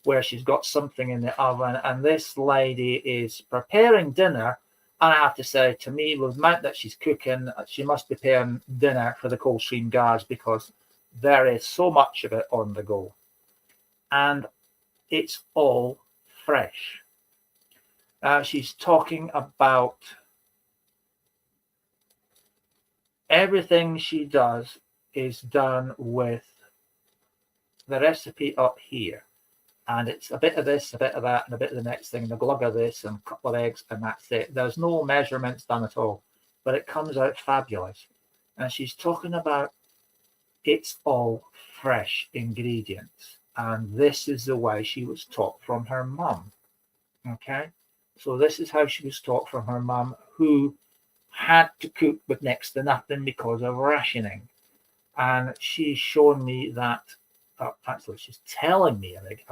where she's got something in the oven, and this lady is preparing dinner. And I have to say, to me, with the amount that she's cooking, she must be preparing dinner for the Coldstream Guards because there is so much of it on the go. And it's all fresh. She's talking about everything she does is done with the recipe up here. And it's a bit of this, a bit of that, and a bit of the next thing, and a glug of this, and a couple of eggs, and that's it. There's no measurements done at all, but it comes out fabulous. And she's talking about it's all fresh ingredients. And this is the way she was taught from her mum. Okay? So this is how she was taught from her mum, who had to cook with next to nothing because of rationing. And she's shown me that, actually, she's telling me, I think,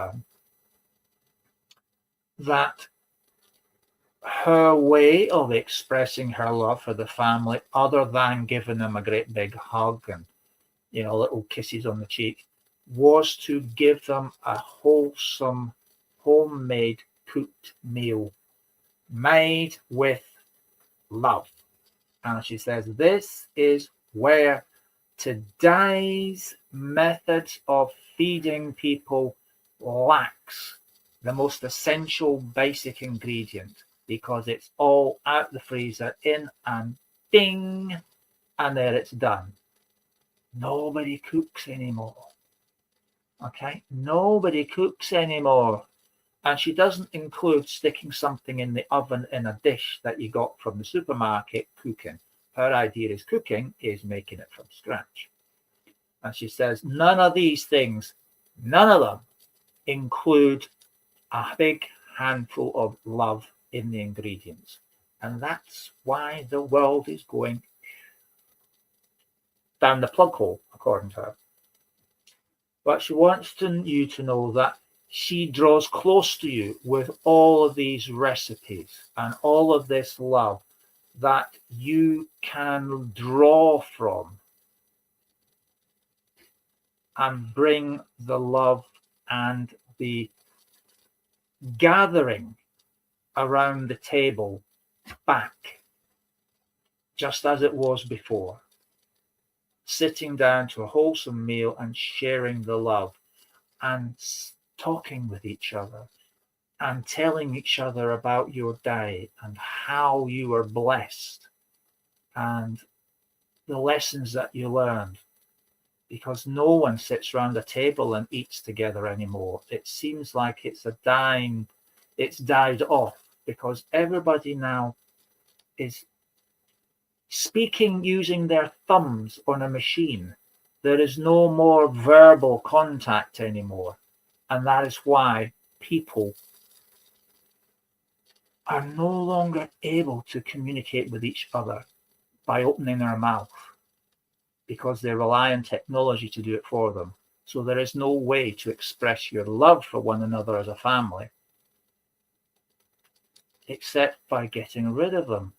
that her way of expressing her love for the family, other than giving them a great big hug and, you know, little kisses on the cheek, was to give them a wholesome, homemade cooked meal made with love. And she says, this is where today's methods of feeding people lacks the most essential basic ingredient, because it's all out the freezer, in and ding, and there it's done. Nobody cooks anymore. Okay, nobody cooks anymore. And she doesn't include sticking something in the oven in a dish that you got from the supermarket cooking. Her idea is cooking is making it from scratch. And she says none of these things, none of them include a big handful of love in the ingredients. And that's why the world is going down the plug hole, according to her. But she wants you to know that she draws close to you with all of these recipes and all of this love that you can draw from and bring the love and the gathering around the table back, just as it was before. Sitting down to a wholesome meal and sharing the love and talking with each other and telling each other about your day and how you were blessed and the lessons that you learned. Because no one sits around a table and eats together anymore. It seems like it's died off, because everybody now is speaking using their thumbs on a machine. There is no more verbal contact anymore. And that is why people are no longer able to communicate with each other by opening their mouth, because they rely on technology to do it for them. So there is no way to express your love for one another as a family except by getting rid of them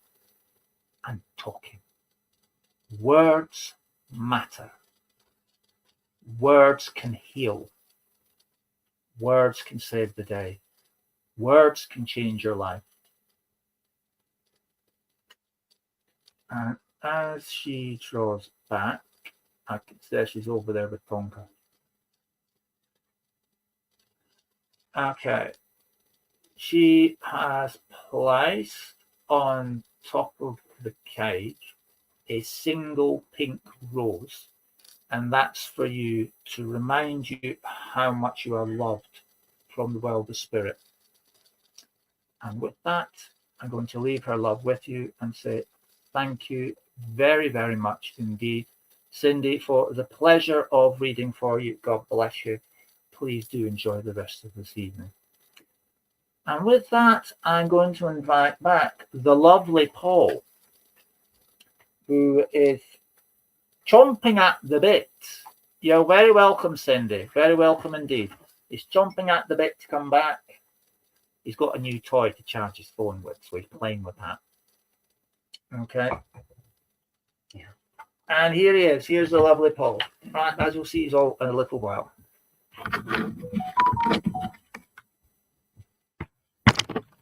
and talking. Words matter. Words can heal. Words can save the day. Words can change your life. And as she draws back, I can see she's over there with Tonka. Okay. She has placed on top of the cage a single pink rose, and that's for you to remind you how much you are loved from the world of spirit. And with that, I'm going to leave her love with you and say thank you very, very much indeed, Cindy, for the pleasure of reading for you. God bless you. Please do enjoy the rest of this evening. And with that, I'm going to invite back the lovely Paul, who is chomping at the bit. You're very welcome, Cindy. Very welcome indeed. He's chomping at the bit to come back. He's got a new toy to charge his phone with, so he's playing with that. Okay. Yeah. And here he is. Here's the lovely Paul. Right, as you'll see, he's all in a little while.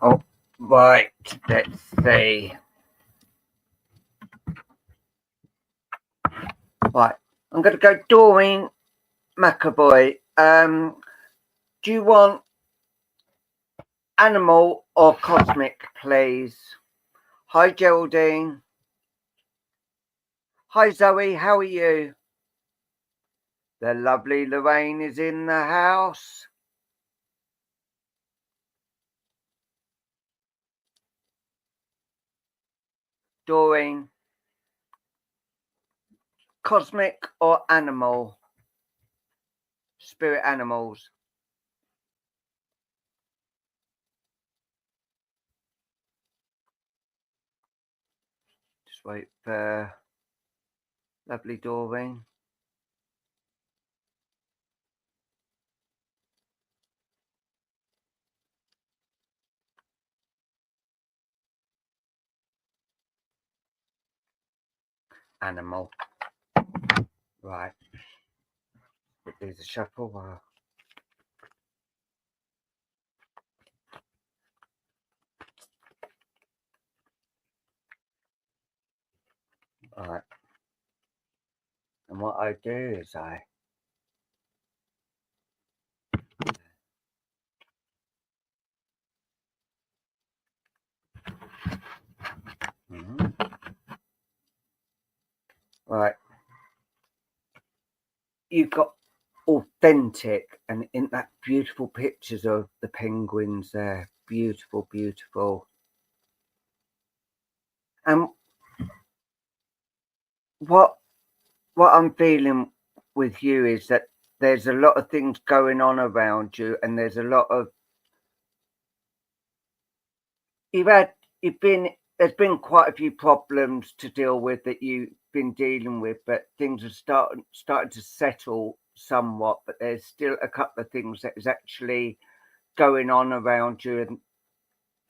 Oh, right. Let's see. Right. I'm going to go Doreen McAvoy. Do you want animal or cosmic, please? Hi, Geraldine. Hi, Zoe. How are you? The lovely Lorraine is in the house. Doreen. Cosmic or animal? Spirit animals. Just wait for lovely Doreen. animal. Right. There's a shuffle. Wow. Right. And what I do is right. You've got authentic, and in that beautiful pictures of the penguins there. Beautiful, beautiful. And what I'm feeling with you is that there's a lot of things going on around you, and there's a lot of there's been quite a few problems to deal with that you've been dealing with, but things are starting to settle somewhat, but there's still a couple of things that is actually going on around you, and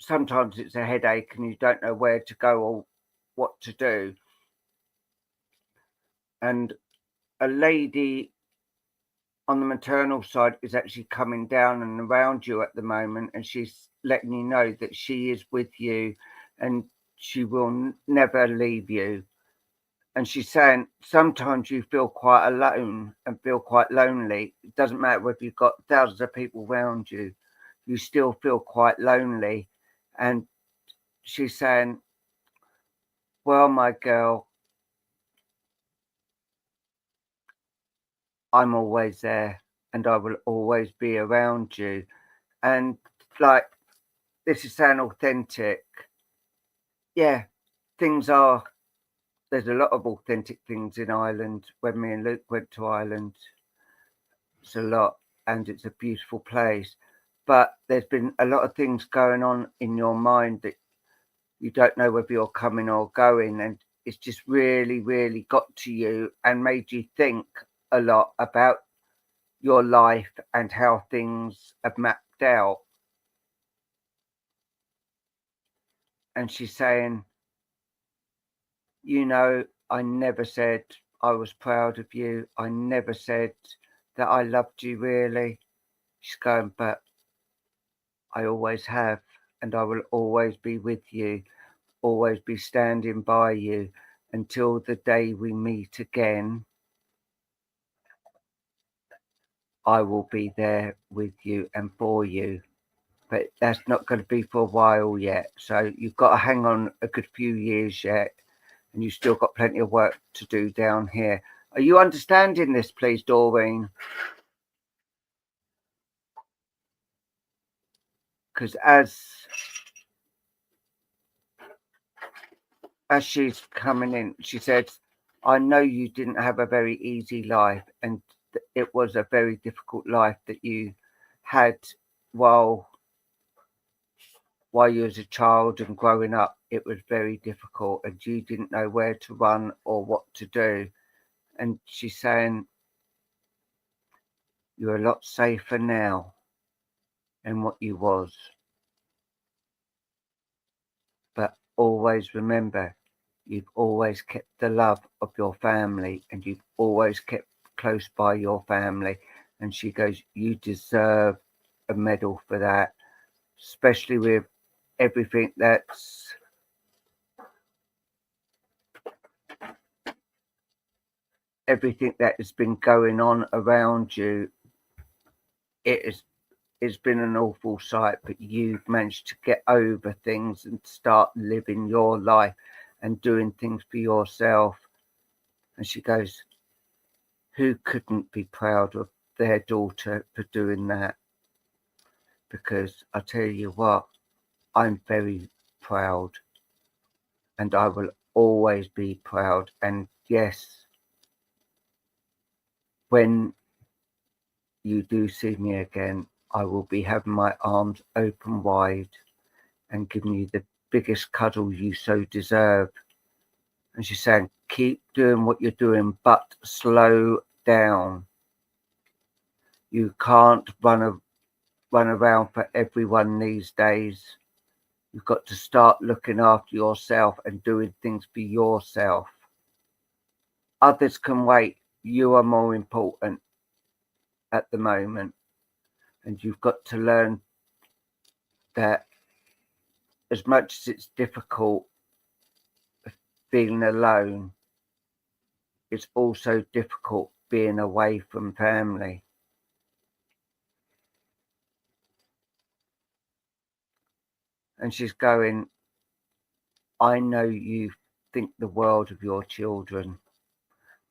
sometimes it's a headache and you don't know where to go or what to do. And a lady on the maternal side is actually coming down and around you at the moment, and she's letting you know that she is with you and she will never leave you. And she's saying sometimes you feel quite alone and feel quite lonely. It doesn't matter whether you've got thousands of people around you, you still feel quite lonely. And she's saying, well, my girl, I'm always there and I will always be around you. And like, this is sound authentic. Yeah, there's a lot of authentic things in Ireland. When me and Luke went to Ireland, it's a lot, and it's a beautiful place. But there's been a lot of things going on in your mind that you don't know whether you're coming or going, and it's just really, really got to you and made you think a lot about your life and how things have mapped out. And she's saying, you know, I never said I was proud of you. I never said that I loved you, really. She's going, but I always have, and I will always be with you, always be standing by you until the day we meet again. I will be there with you and for you. But that's not going to be for a while yet. So you've got to hang on a good few years yet, and you've still got plenty of work to do down here. Are you understanding this, please, Doreen? Because as she's coming in, she said, I know you didn't have a very easy life, and it was a very difficult life that you had while you was a child and growing up. It was very difficult, and you didn't know where to run or what to do. And she's saying, you're a lot safer now than what you was. But always remember, you've always kept the love of your family, and you've always kept close by your family. And she goes, you deserve a medal for that, especially with everything that has been going on around you. It's been an awful sight, but you've managed to get over things and start living your life and doing things for yourself. And she goes, who couldn't be proud of their daughter for doing that? Because I tell you what, I'm very proud, and I will always be proud. And yes, when you do see me again, I will be having my arms open wide and giving you the biggest cuddle you so deserve. And she's saying, keep doing what you're doing, but slow down. You can't run around for everyone these days. You've got to start looking after yourself and doing things for yourself. Others can wait. You are more important at the moment. And you've got to learn that as much as it's difficult feeling alone, it's also difficult being away from family. And she's going, I know you think the world of your children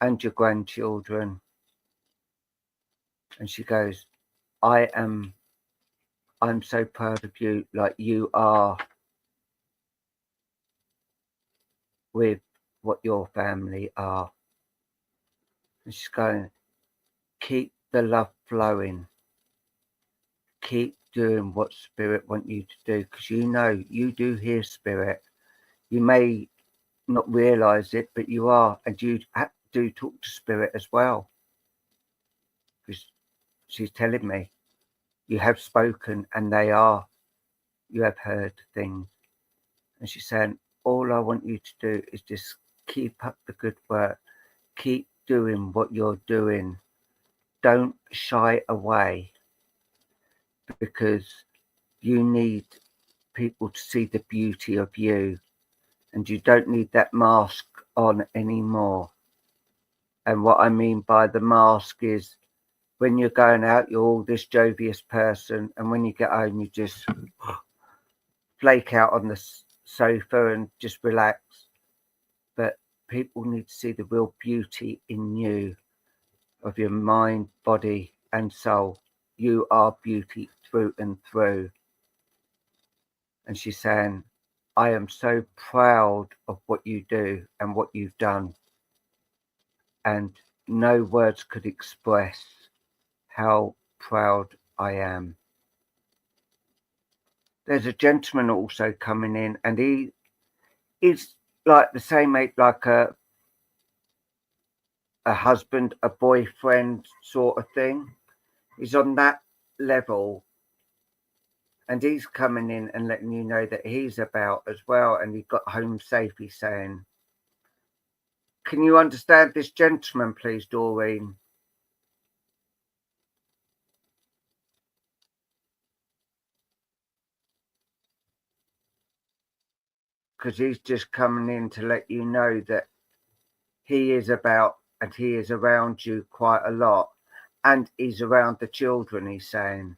and your grandchildren. And she goes, I'm so proud of you, like you are with what your family are. And she's going, keep the love flowing. Keep doing what Spirit want you to do, because you know you do hear Spirit. You may not realize it, but you are, and you do talk to Spirit as well. Because she's telling me you have spoken, and you have heard things. And she's saying, all I want you to do is just keep up the good work. Keep doing what you're doing. Don't shy away, because you need people to see the beauty of you, and you don't need that mask on anymore. And what I mean by the mask is when you're going out, you're all this jovious person, and when you get home, you just flake out on the sofa and just relax. But people need to see the real beauty in you, of your mind, body, and soul. You are beauty through and through. And she's saying, I am so proud of what you do and what you've done. And no words could express how proud I am. There's a gentleman also coming in, and he is like the same age, like a husband, a boyfriend sort of thing. He's on that level, and he's coming in and letting you know that he's about as well, and he got home safe. He's saying, can you understand this gentleman, please, Doreen? Because he's just coming in to let you know that he is about, and he is around you quite a lot, and he's around the children, he's saying.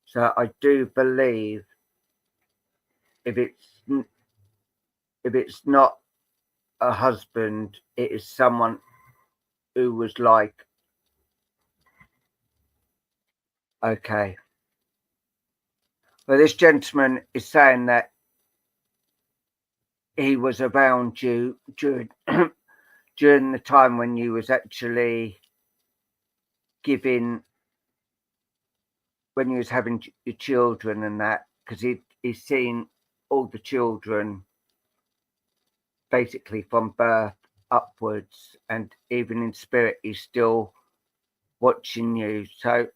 So I do believe if it's not a husband, it is someone who was like, okay. Well, this gentleman is saying that he was around you during during the time when you was actually giving, when you was having your children and that, because he's seen all the children basically from birth upwards, and even in spirit he's still watching you. So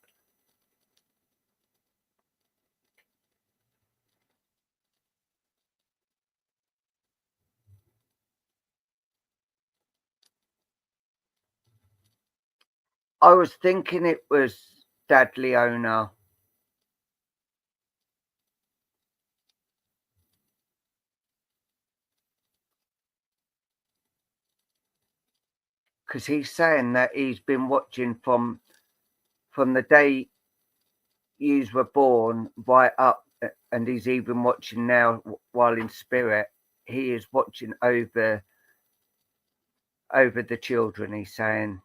I was thinking it was Dad Leona. Because he's saying that he's been watching from the day you were born right up, and he's even watching now while in spirit. He is watching over the children, he's saying.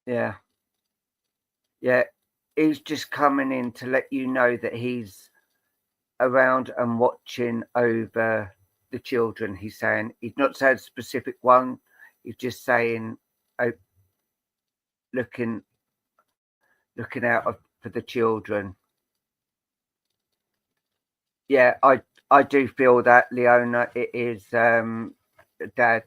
Yeah. Yeah. He's just coming in to let you know that he's around and watching over the children, he's saying. He's not saying a specific one. He's just saying, oh, looking out for the children. Yeah, I do feel that, Leona. It is Dad.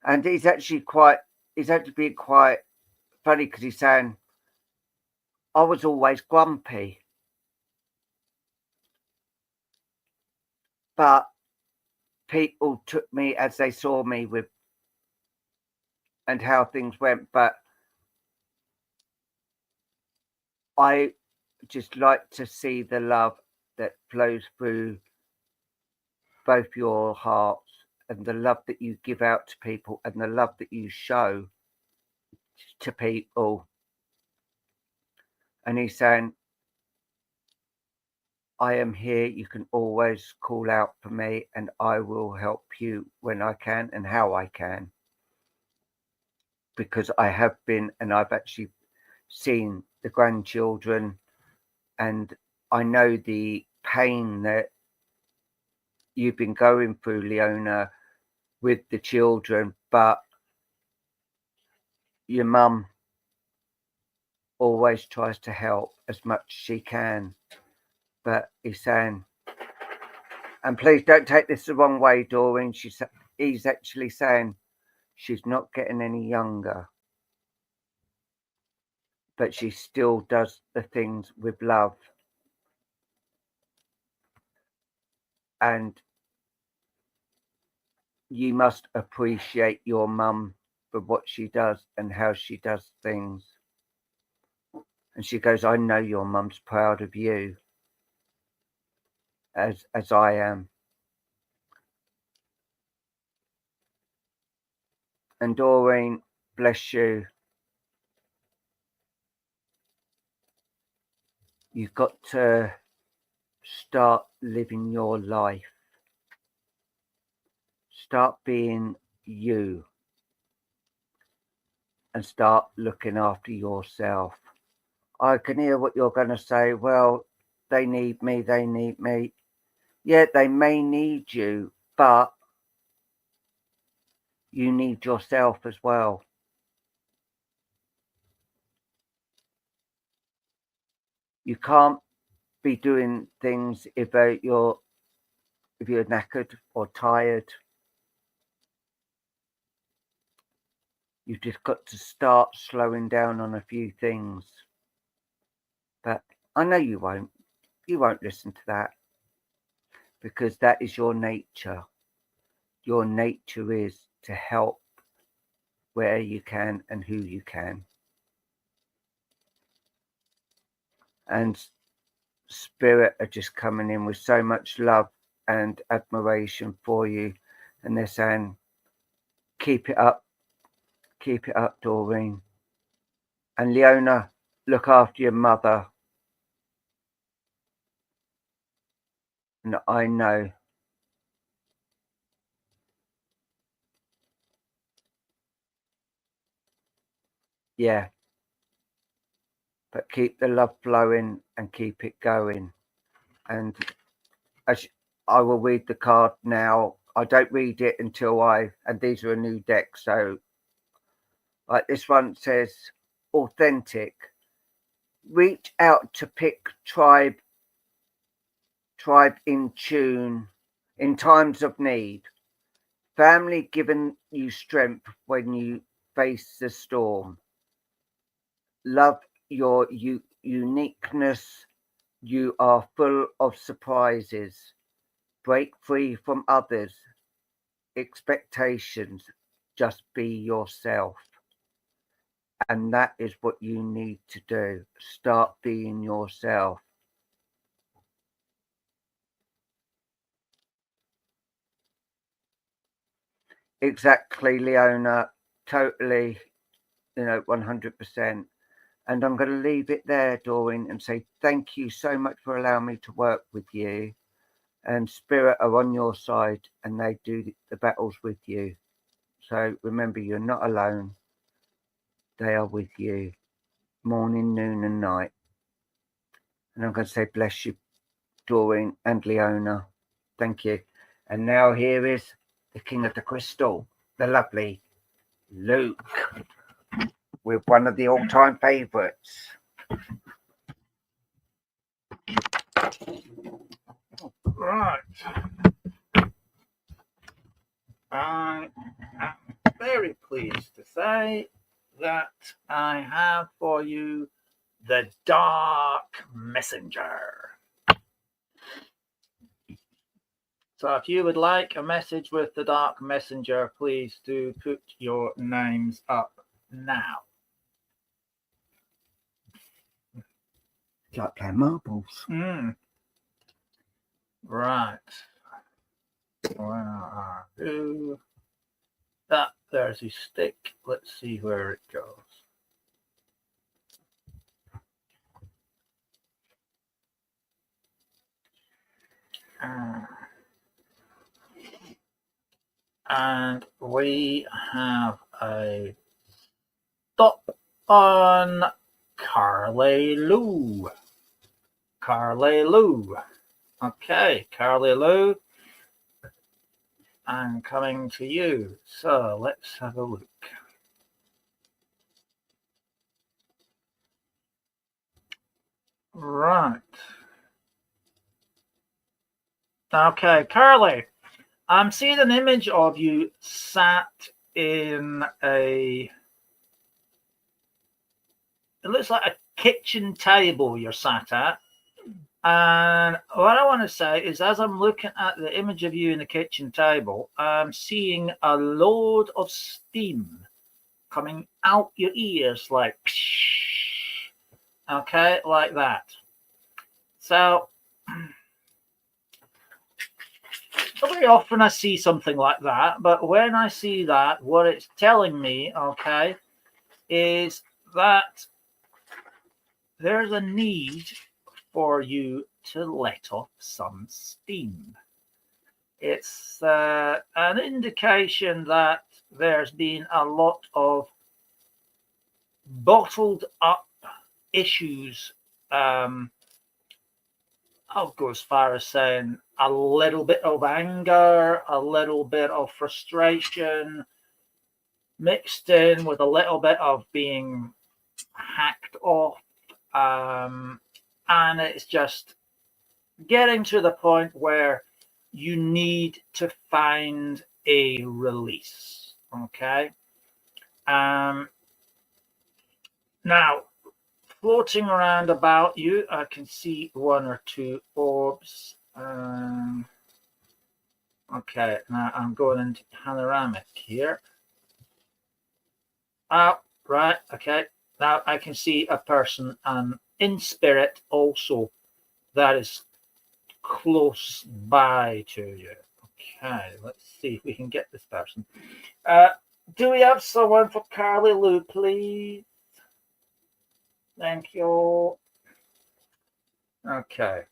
And he's actually being quite funny because he's saying, I was always grumpy, but people took me as they saw me with and how things went. But I just like to see the love that flows through both your hearts and the love that you give out to people and the love that you show to people. And he's saying, I am here. You can always call out for me and I will help you when I can and how I can. Because I have been, and I've actually seen the grandchildren, and I know the pain that you've been going through, Leona, with the children, but your mum always tries to help as much as she can. But he's saying, and please don't take this the wrong way, Doreen, he's actually saying she's not getting any younger, but she still does the things with love. And you must appreciate your mum for what she does and how she does things. And she goes, I know your mum's proud of you, as I am. And Doreen, bless you. You've got to start living your life. Start being you. And start looking after yourself. I can hear what you're going to say. Well, they need me. They need me. Yeah, they may need you, but you need yourself as well. You can't be doing things if you're knackered or tired. You've just got to start slowing down on a few things. But I know you won't. You won't listen to that. Because that is your nature. Your nature is to help where you can and who you can. And Spirit are just coming in with so much love and admiration for you. And they're saying, keep it up. Keep it up, Doreen. And Leona, look after your mother. And I know. Yeah. But keep the love flowing and keep it going. And as I will read the card now. I don't read it until and these are a new deck. So like this one says, authentic. Reach out to pick tribe in tune in times of need. Family giving you strength when you face the storm. Love your uniqueness. You are full of surprises. Break free from others' expectations. Just be yourself. And that is what you need to do. Start being yourself. Exactly, Leona. Totally, 100%. And I'm going to leave it there, Doreen, and say thank you so much for allowing me to work with you. And Spirit are on your side and they do the battles with you. So remember, you're not alone. They are with you morning, noon and night. And I'm going to say bless you, Doreen and Leona. Thank you. And now here is the King of the Crystal, the lovely Luke, with one of the all-time favourites. Right. I am very pleased to say that I have for you the Dark Messenger. So if you would like a message with the Dark Messenger, please do put your names up now. It's like playing marbles. Right. Where are you? There's his stick. Let's see where it goes. And we have a stop on Carly Lou. Carly Lou. Okay, Carly Lou. I'm coming to you. So let's have a look. Right. Okay, Carly. I'm seeing an image of you sat in it looks like a kitchen table you're sat at. And what I want to say is, as I'm looking at the image of you in the kitchen table, I'm seeing a load of steam coming out your ears, like, okay, like that. So, very often I see something like that, but when I see that, what it's telling me, okay, is that there's a need for you to let off some steam. It's an indication that there's been a lot of bottled up issues. I'll go as far as saying a little bit of anger, a little bit of frustration, mixed in with a little bit of being hacked off. And it's just getting to the point where you need to find a release. Okay. Now, floating around about you, I can see one or two orbs. Okay, now I'm going into panoramic here. Oh, right, okay. Now I can see a person in spirit also that is close by to you. Okay, let's see if we can get this person. Do we have someone for Carly Lou, please? Thank you. Okay.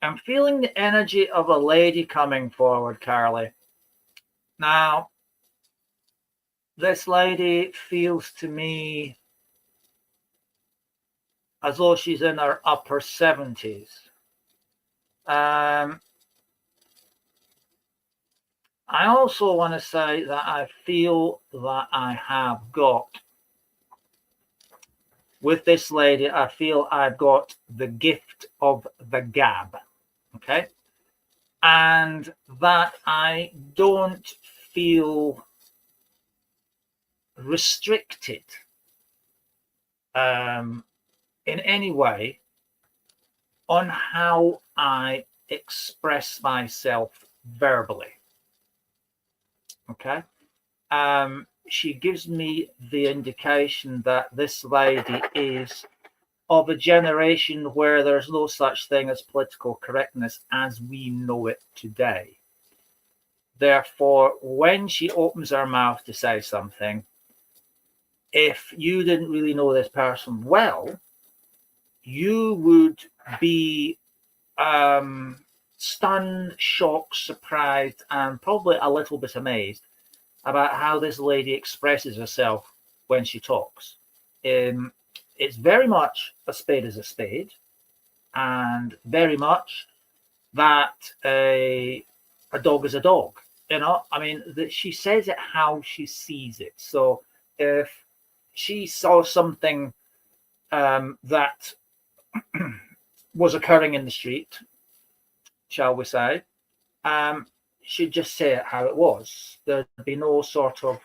I'm feeling the energy of a lady coming forward, Carly. Now, this lady feels to me as though she's in her upper 70s. I also want to say that I feel that I have got, with this lady, I feel I've got the gift of the gab, okay? And that I don't feel restricted in any way on how I express myself verbally. Okay. She gives me the indication that this lady is of a generation where there's no such thing as political correctness as we know it today. Therefore, when she opens her mouth to say something, if you didn't really know this person well, you would be stunned, shocked, surprised, and probably a little bit amazed about how this lady expresses herself when she talks. It's very much a spade is a spade, and very much that a dog is a dog. You know, I mean, she says it how she sees it. So if she saw something that was occurring in the street, shall we say, she'd just say it how it was. There'd be no sort of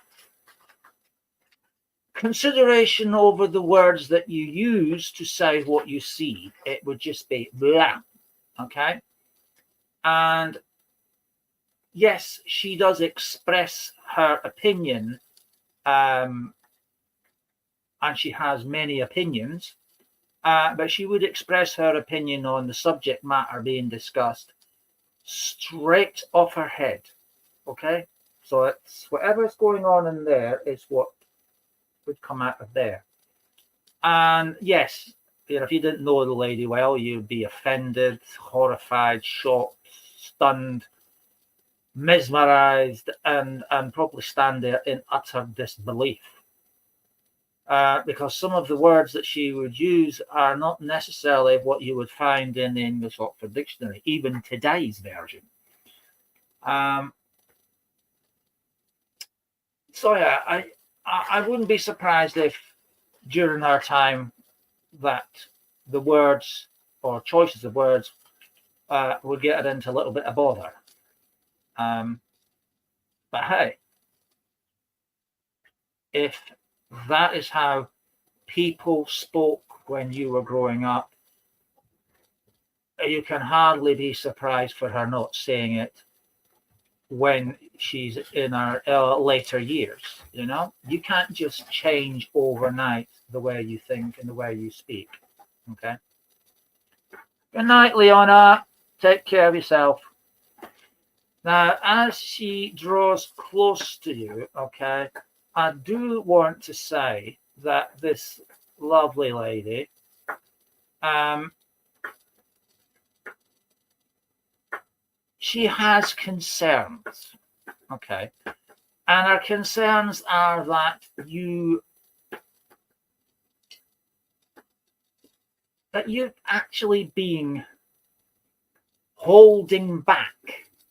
consideration over the words that you use to say what you see. It would just be blah. Okay. And yes, she does express her opinion, and she has many opinions, but she would express her opinion on the subject matter being discussed straight off her head. Okay, so it's whatever's going on in there is what would come out of there. And yes, if you didn't know the lady well, you'd be offended, horrified, shocked, stunned, mesmerized, and probably stand there in utter disbelief, because some of the words that she would use are not necessarily what you would find in the English Oxford Dictionary, even today's version. So yeah, I wouldn't be surprised if during our time that the words or choices of words would get into a little bit of bother. But hey, if that is how people spoke when you were growing up, you can hardly be surprised for her not saying it when she's in her later years. You can't just change overnight the way you think and the way you speak. Okay. Good night, Leona. Take care of yourself. Now, as she draws close to you, okay, I do want to say that this lovely lady, she has concerns, okay, and her concerns are that you're actually being holding back,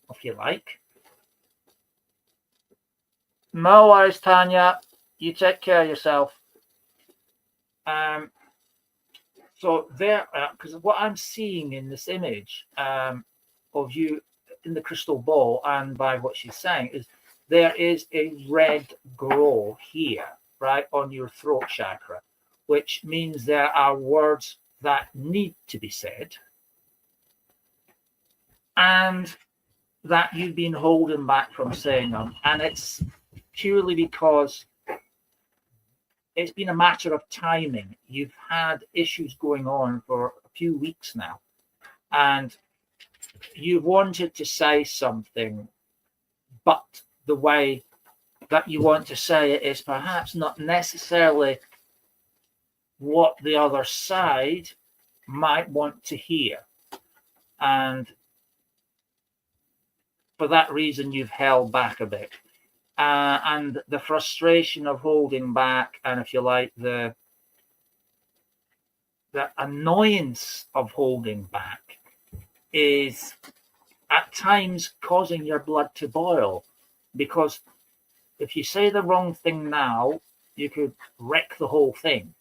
if you like. No worries, Tanya. You take care of yourself. So there, because what I'm seeing in this image of you in the crystal ball, and by what she's saying, is there is a red glow here, right on your throat chakra, which means there are words that need to be said, and that you've been holding back from saying them. And it's purely because it's been a matter of timing. You've had issues going on for a few weeks now, and you wanted to say something, but the way that you want to say it is perhaps not necessarily what the other side might want to hear. And for that reason, you've held back a bit. And the frustration of holding back, and if you like, the annoyance of holding back is at times causing your blood to boil, because if you say the wrong thing now, you could wreck the whole thing.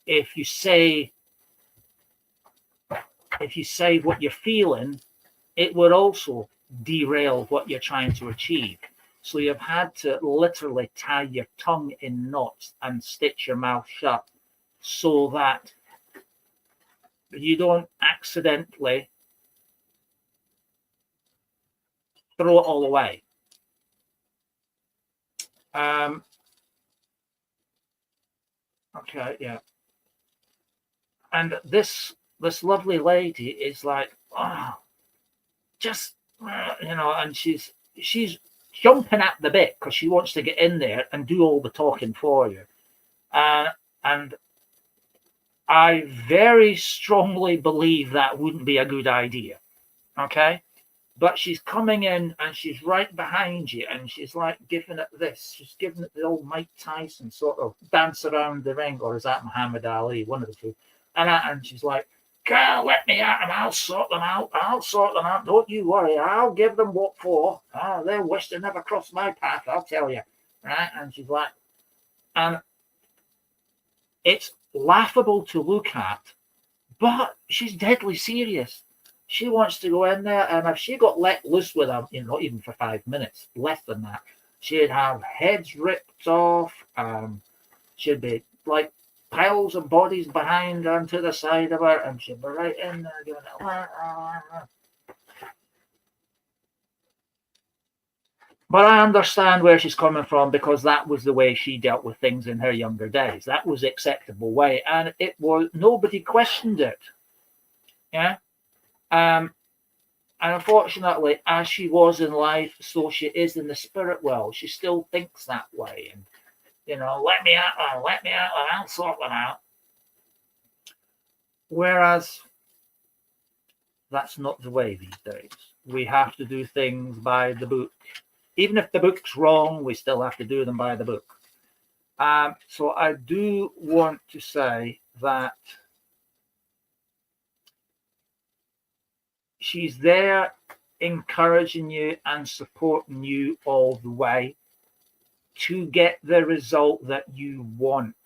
If you say what you're feeling, it would also derail what you're trying to achieve. So you've had to literally tie your tongue in knots and stitch your mouth shut so that you don't accidentally throw it all away. Okay, yeah. And this lovely lady is like, oh, just and she's jumping at the bit because she wants to get in there and do all the talking for you. And I very strongly believe that wouldn't be a good idea. Okay. But she's coming in and she's right behind you, and she's like giving it this. She's giving it the old Mike Tyson sort of dance around the ring, or is that Muhammad Ali? One of the two. And she's like, "Girl, let me at them. I'll sort them out. I'll sort them out. Don't you worry. I'll give them what for. They wish to never cross my path, I'll tell you." Right? And she's like, and it's laughable to look at, but she's deadly serious. She wants to go in there, and if she got let loose with her, not even for 5 minutes, less than that, she'd have heads ripped off. She'd be like piles of bodies behind her and to the side of her, and she'd be right in there doing it. But I understand where she's coming from, because that was the way she dealt with things in her younger days. That was the acceptable way, and it was, nobody questioned it. Yeah. And unfortunately, as she was in life, so she is in the spirit world. She still thinks that way, and let me out there, I'll sort them out. Whereas that's not the way these days. We have to do things by the book. Even if the book's wrong, we still have to do them by the book. So I do want to say that she's there encouraging you and supporting you all the way to get the result that you want.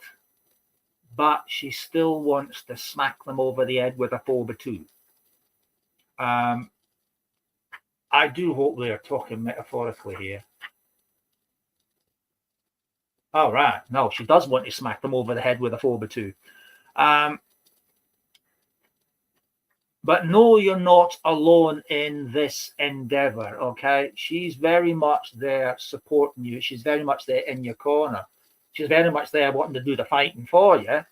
But she still wants to smack them over the head with a 4x2. I do hope they are talking metaphorically here. All right. No, she does want to smack them over the head with a 4x2. But no, you're not alone in this endeavor, okay? She's very much there supporting you. She's very much there in your corner. She's very much there wanting to do the fighting for you.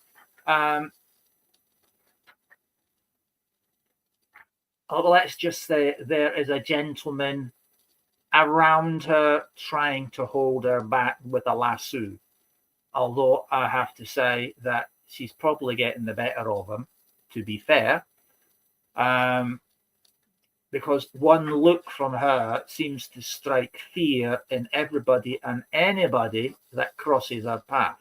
Let's just say there is a gentleman around her trying to hold her back with a lasso. Although I have to say that she's probably getting the better of him, to be fair. Because one look from her seems to strike fear in everybody and anybody that crosses her path.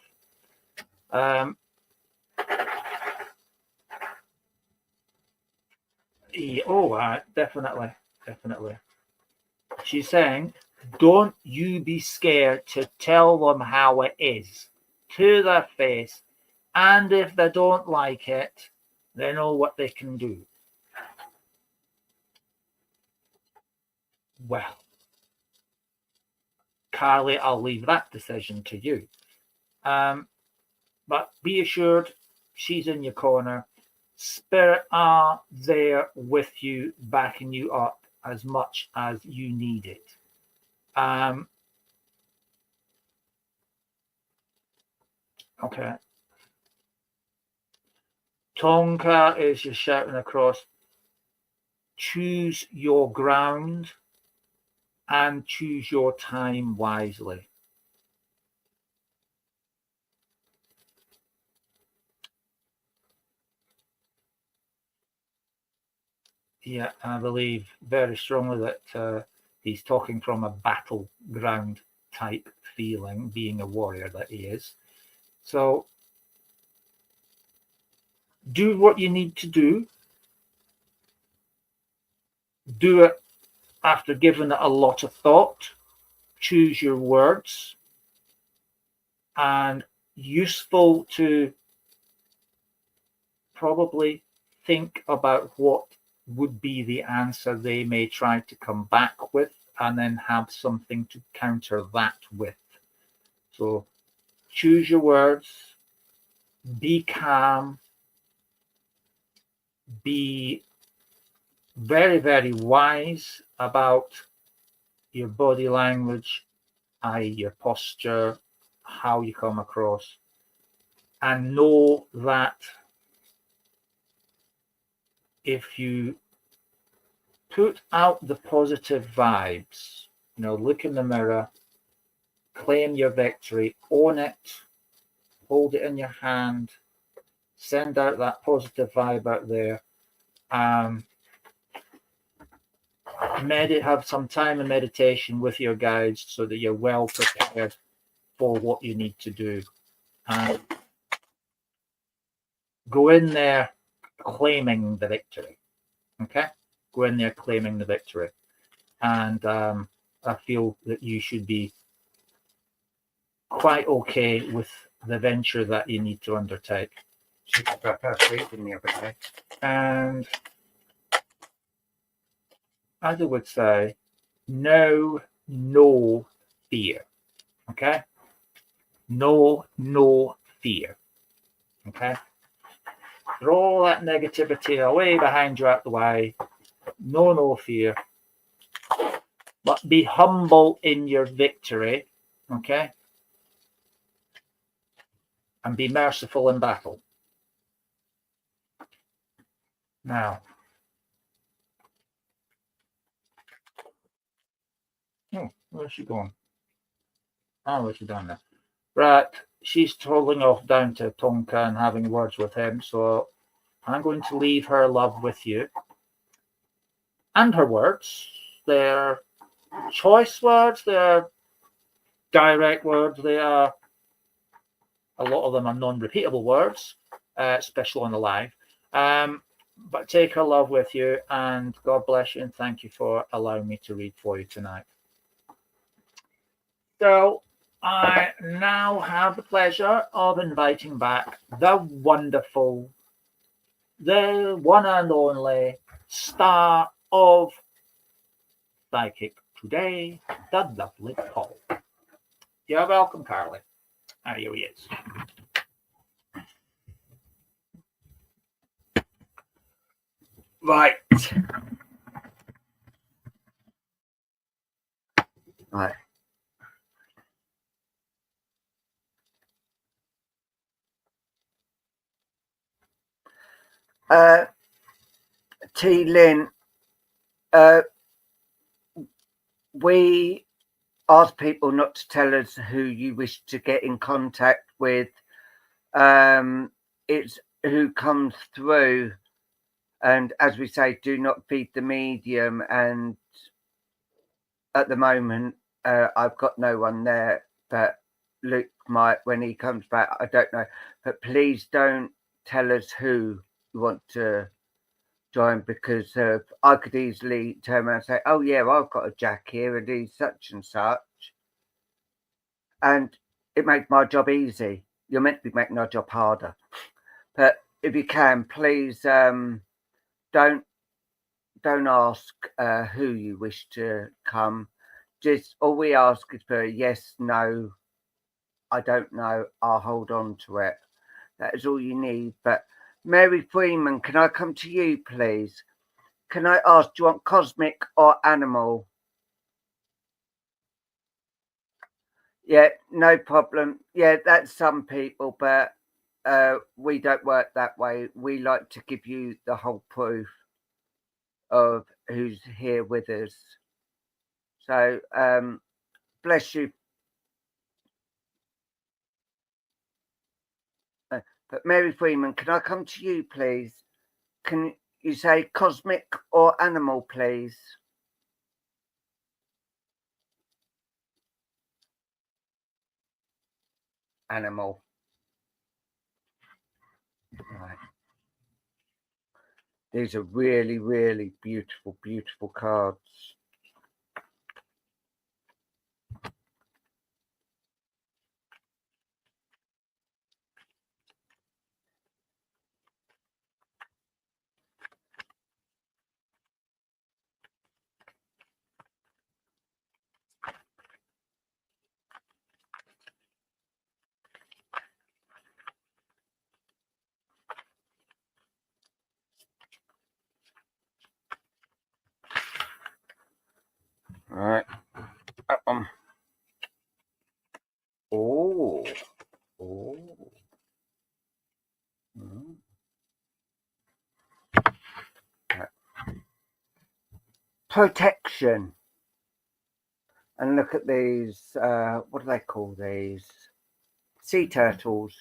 Definitely. She's saying, don't you be scared to tell them how it is to their face, and if they don't like it, they know what they can do. Well, Carly, I'll leave that decision to you. But be assured, she's in your corner. Spirit are there with you, backing you up as much as you need it. Okay. Tonka is just shouting across, choose your ground and choose your time wisely. Yeah, I believe very strongly that he's talking from a battleground type feeling, being a warrior that he is. So do what you need to do. Do it after giving it a lot of thought. Choose your words. And useful to probably think about what would be the answer they may try to come back with, and then have something to counter that with. So choose your words, be calm, be very, very wise about your body language, your posture, how you come across, and know that if you put out the positive vibes, look in the mirror, claim your victory, own it, hold it in your hand, send out that positive vibe out there. Have some time in meditation with your guides so that you're well prepared for what you need to do. Go in there claiming the victory. Okay? Go in there claiming the victory. And I feel that you should be quite okay with the venture that you need to undertake. She got her first reading the other day. And as I would say, no fear. Okay? No fear. Okay? Throw all that negativity away behind you, out the way. No fear. But be humble in your victory. Okay? And be merciful in battle. Now, where's she going? Oh, where's she down there? Right, she's traveling off down to Tonka and having words with him, so I'm going to leave her love with you. And her words. They're choice words, they're direct words, they are, a lot of them are non-repeatable words, especially on the live. But take her love with you, and God bless you, and thank you for allowing me to read for you tonight. So I now have the pleasure of inviting back the wonderful, the one and only star of Psychic today, the lovely Paul. You're welcome, Carly. Here he is. Right. Right. T. Lynn, we ask people not to tell us who you wish to get in contact with. It's who comes through, and as we say, do not feed the medium. And at the moment, I've got no one there, but Luke might when he comes back. I don't know, but please don't tell us who you want to join, because I could easily turn around and say, oh yeah, I've got a Jack here and he's such and such, and it makes my job easy. You're meant to be making our job harder, but if you can, please don't ask who you wish to come. Just all we ask is for a yes, no, I don't know, I'll hold on to it. That is all you need. But Mary Freeman, can I come to you, please? Can I ask, do you want cosmic or animal? Yeah, no problem. Yeah, that's some people, but we don't work that way. We like to give you the whole proof of who's here with us. So, bless you. But Mary Freeman, can I come to you, please? Can you say cosmic or animal, please? Animal. Right. These are really, really beautiful, beautiful cards. All right. Oh. Mm. Right. Protection. And look at these. What do they call these? Sea turtles.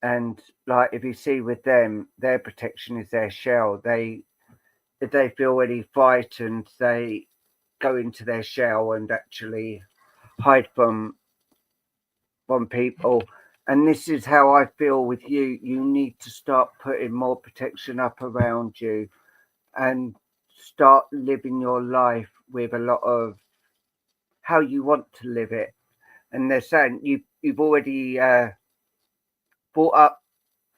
And like, if you see with them, their protection is their shell. If they feel really frightened, they go into their shell and actually hide from people. And this is how I feel with you. You need to start putting more protection up around you and start living your life with a lot of how you want to live it. And they're saying you've already brought up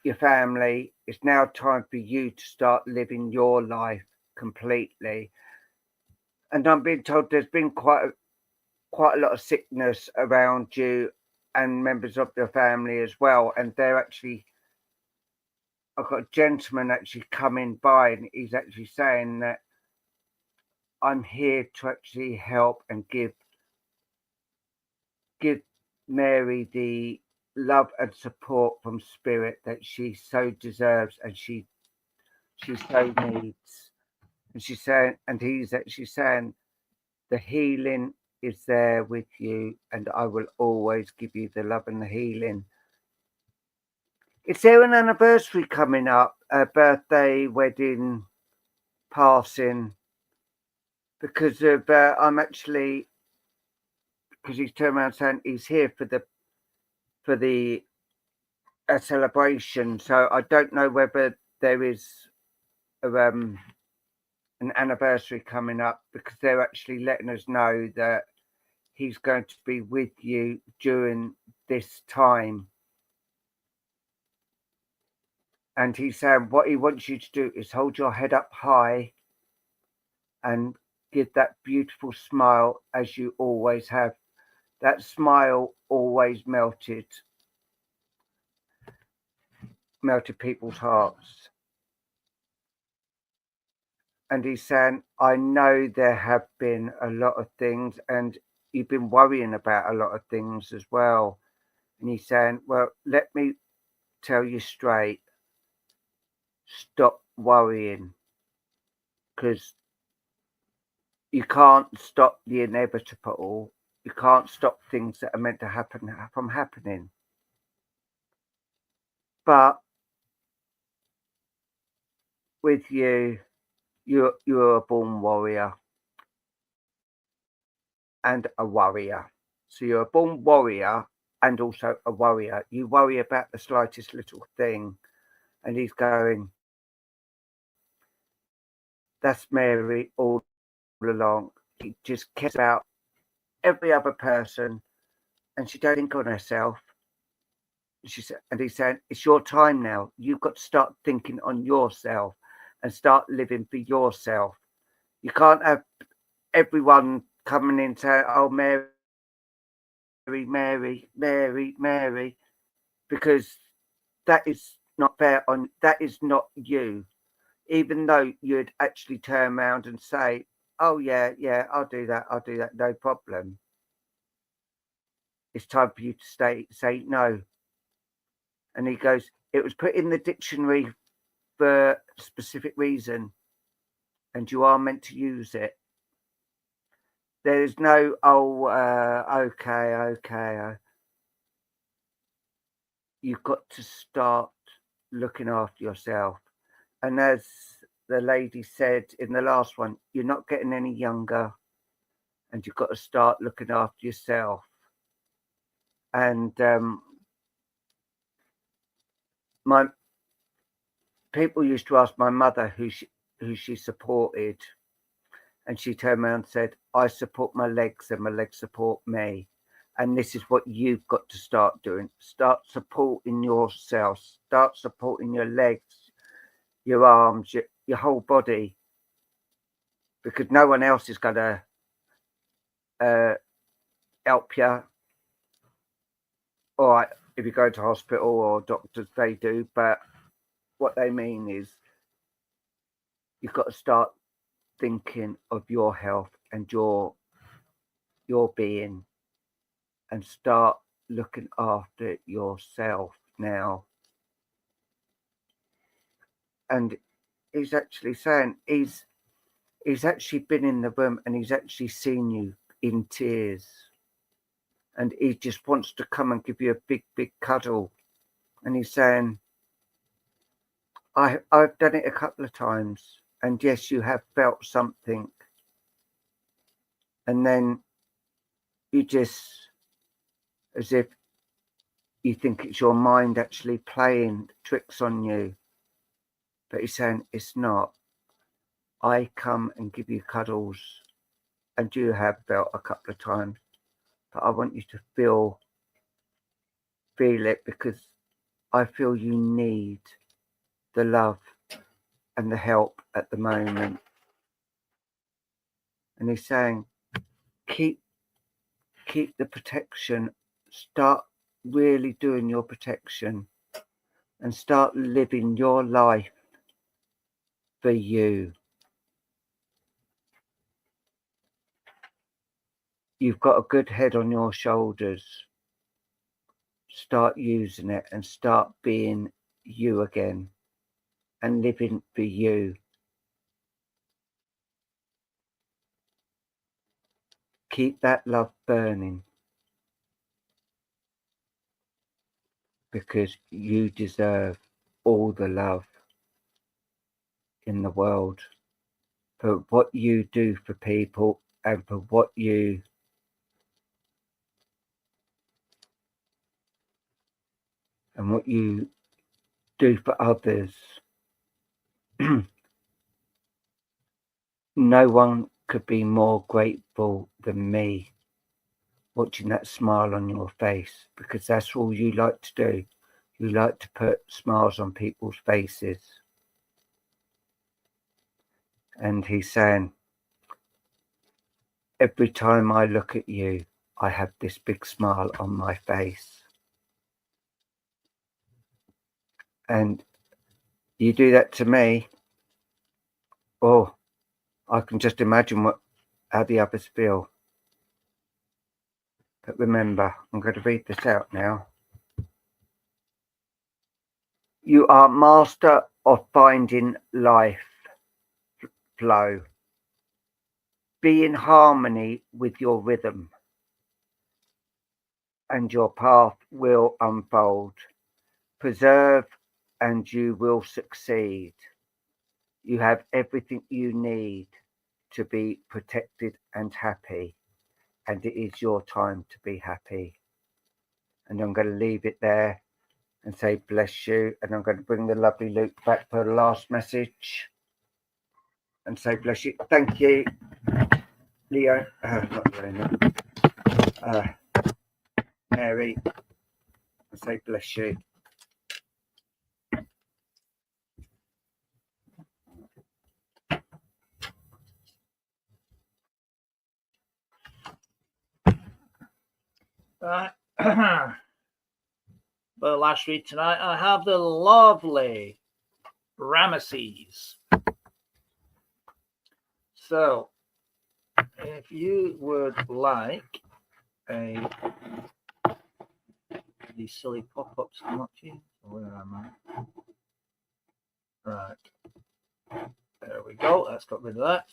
your family it's now time for you to start living your life completely. And I'm being told there's been quite a lot of sickness around you and members of your family as well. And they're actually, I've got a gentleman actually coming by, and he's actually saying that I'm here to actually help and give Mary the love and support from spirit that she so deserves and she so needs. And she's saying, and he's actually saying, the healing is there with you, and I will always give you the love and the healing. Is there an anniversary coming up? A birthday, wedding, passing? Because of I'm actually, because he's turned around saying he's here for the celebration. So I don't know whether there is an anniversary coming up, because they're actually letting us know that he's going to be with you during this time. And he's saying what he wants you to do is hold your head up high and give that beautiful smile as you always have. That smile always melted people's hearts. And he's saying, I know there have been a lot of things, and you've been worrying about a lot of things as well. And he's saying, well, let me tell you straight, stop worrying, because you can't stop the inevitable. You can't stop things that are meant to happen from happening. But with you, you're a born warrior and a worrier. So you're a born warrior and also a worrier. You worry about the slightest little thing. And he's going, that's Mary all along. She just cares about every other person, and she don't think on herself. She said, and he's saying, it's your time now. You've got to start thinking on yourself and start living for yourself. You can't have everyone coming in saying, oh, Mary, Mary, Mary, Mary, because that is not fair. That is not you. Even though you'd actually turn around and say, oh, yeah, I'll do that, no problem. It's time for you to say no. And he goes, it was put in the dictionary for a specific reason, and you are meant to use it. There's no, okay. You've got to start looking after yourself. And as the lady said in the last one, you're not getting any younger, and you've got to start looking after yourself. And my people used to ask my mother who she supported, and she turned around and said, I support my legs and my legs support me. And this is what you've got to start doing. Start supporting yourself. Start supporting your legs, your arms, your whole body, because no one else is going to help you. All right, if you go to hospital or doctors, they do, but what they mean is you've got to start thinking of your health and your being, and start looking after yourself now. And he's actually saying he's actually been in the room, and he's actually seen you in tears, and he just wants to come and give you a big cuddle. And he's saying, I've done it a couple of times, and yes, you have felt something, and then you just, as if you think it's your mind actually playing tricks on you. But he's saying it's not. I come and give you cuddles, and you have felt a couple of times, but I want you to feel it, because I feel you need the love and the help at the moment. And he's saying, keep the protection, start really doing your protection and start living your life for you. You've got a good head on your shoulders. Start using it and start being you again and living for you. Keep that love burning because you deserve all the love in the world for what you do for people and for what you do for others. No one could be more grateful than me watching that smile on your face, because that's all you like to do. You like to put smiles on people's faces. And he's saying, every time I look at you, I have this big smile on my face. And you do that to me, oh, I can just imagine how the others feel. But remember, I'm going to read this out now. You are master of finding life flow. Be in harmony with your rhythm, and your path will unfold. Preserve, and you will succeed. You have everything you need to be protected and happy, and it is your time to be happy. And I'm going to leave it there and say bless you, and I'm going to bring the lovely Luke back for the last message and say bless you. Thank you, Leo, not Leona, Mary, and say bless you. Right. For the last read tonight, I have the lovely Ramesses. So, if you would like these silly pop-ups come up to you, where am I? Right, there we go. Let's get rid of that.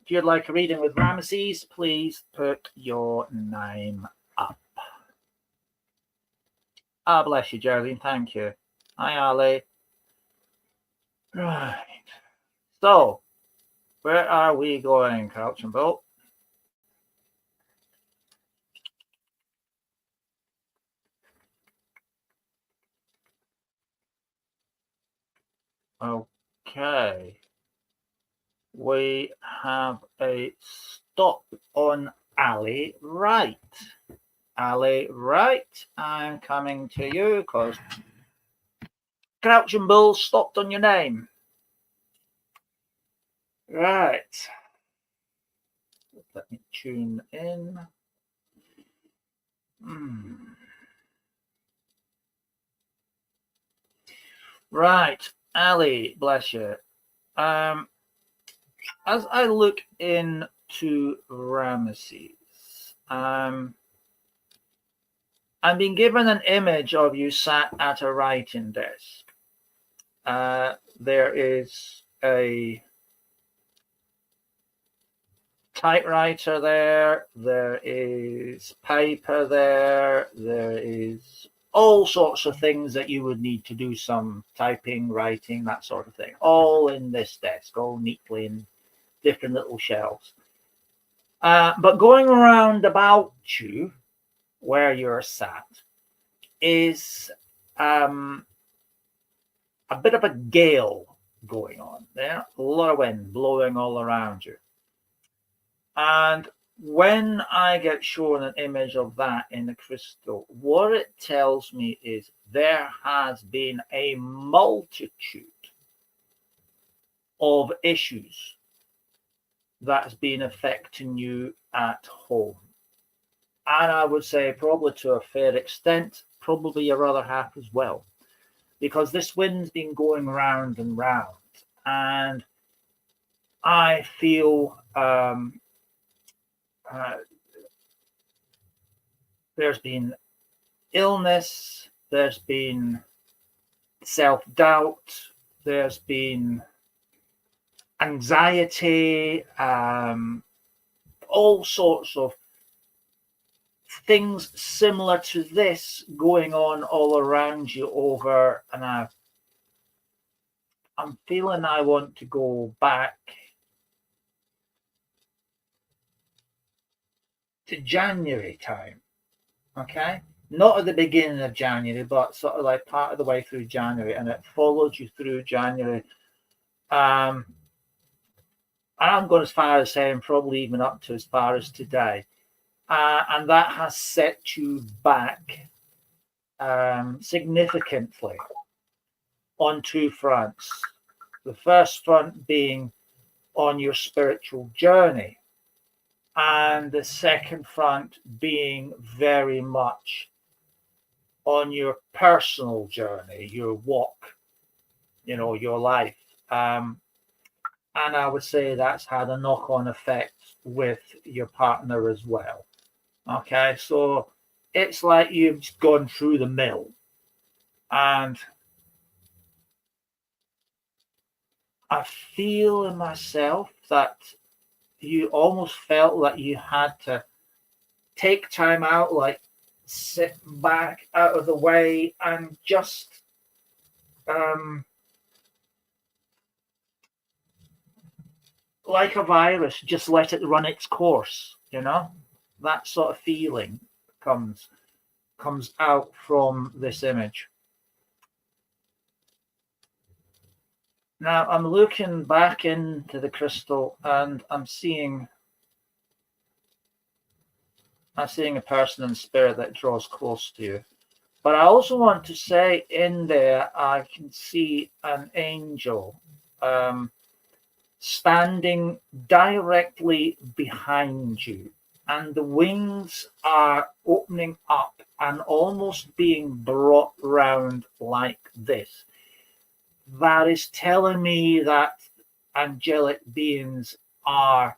If you'd like a reading with Ramesses, please put your name up. Ah, bless you, Geraldine. Thank you. Hi, Ali. Right. So, where are we going, Couch and Bolt? Okay. We have a stop on Ali Right. Ali Right, I'm coming to you because Crouch and Bull stopped on your name. Right. Let me tune in. Right, Ali, bless you. As I look into Ramesses, I'm being given an image of you sat at a writing desk. There is a typewriter there, there is paper there, there is all sorts of things that you would need to do some typing, writing, that sort of thing, all in this desk, all neatly in different little shelves. But going around about you, where you're sat, is a bit of a gale going on there, a lot of wind blowing all around you. And when I get shown an image of that in the crystal, what it tells me is there has been a multitude of issues that's been affecting you at home. And I would say probably to a fair extent, probably your other half as well, because this wind's been going round and round. And I feel there's been illness, there's been self-doubt, there's been anxiety, all sorts of things similar to this going on all around you over, and I'm feeling I want to go back to January time, okay? Not at the beginning of January, but sort of like part of the way through January, and it followed you through January. And I'm going as far as saying probably even up to as far as today. And that has set you back significantly on two fronts. The first front being on your spiritual journey, and the second front being very much on your personal journey, your walk, your life. And I would say that's had a knock-on effect with your partner as well. Okay, so it's like you've gone through the mill, and I feel in myself that you almost felt like you had to take time out, like sit back out of the way and just like a virus, just let it run its course, that sort of feeling comes out from this image. Now I'm looking back into the crystal, and I'm seeing a person in spirit that draws close to you. But I also want to say in there, I can see an angel standing directly behind you, and the wings are opening up and almost being brought round like this. That is telling me that angelic beings are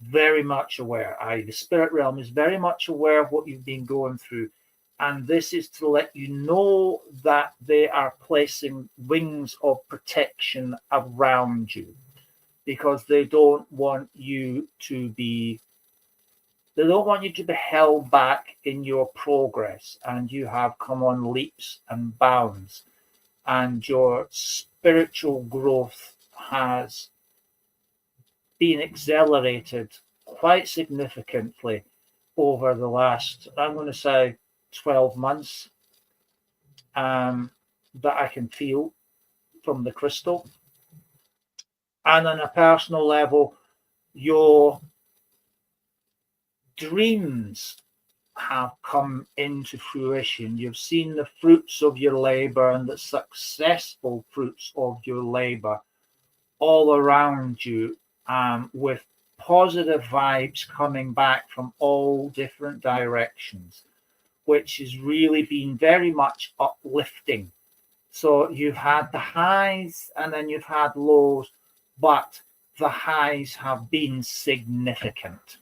very much aware. The spirit realm is very much aware of what you've been going through. And this is to let you know that they are placing wings of protection around you, because they don't want you to be held back in your progress. And you have come on leaps and bounds, and your spiritual growth has been accelerated quite significantly over the last, I'm going to say, 12 months, that I can feel from the crystal. And on a personal level, your dreams have come into fruition. You've seen the fruits of your labor, and the successful fruits of your labor all around you, with positive vibes coming back from all different directions, which has really been very much uplifting. So you've had the highs and then you've had lows, but the highs have been significant.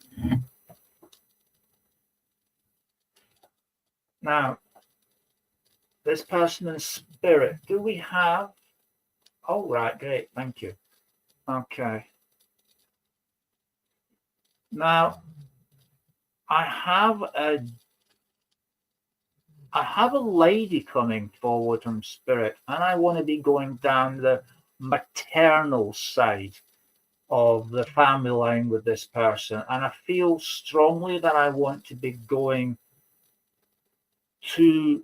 Now, this person in spirit, do we have? Oh, right, great, thank you. Okay. Now, I have a lady coming forward from spirit, and I want to be going down the maternal side of the family line with this person. And I feel strongly that I want to be going to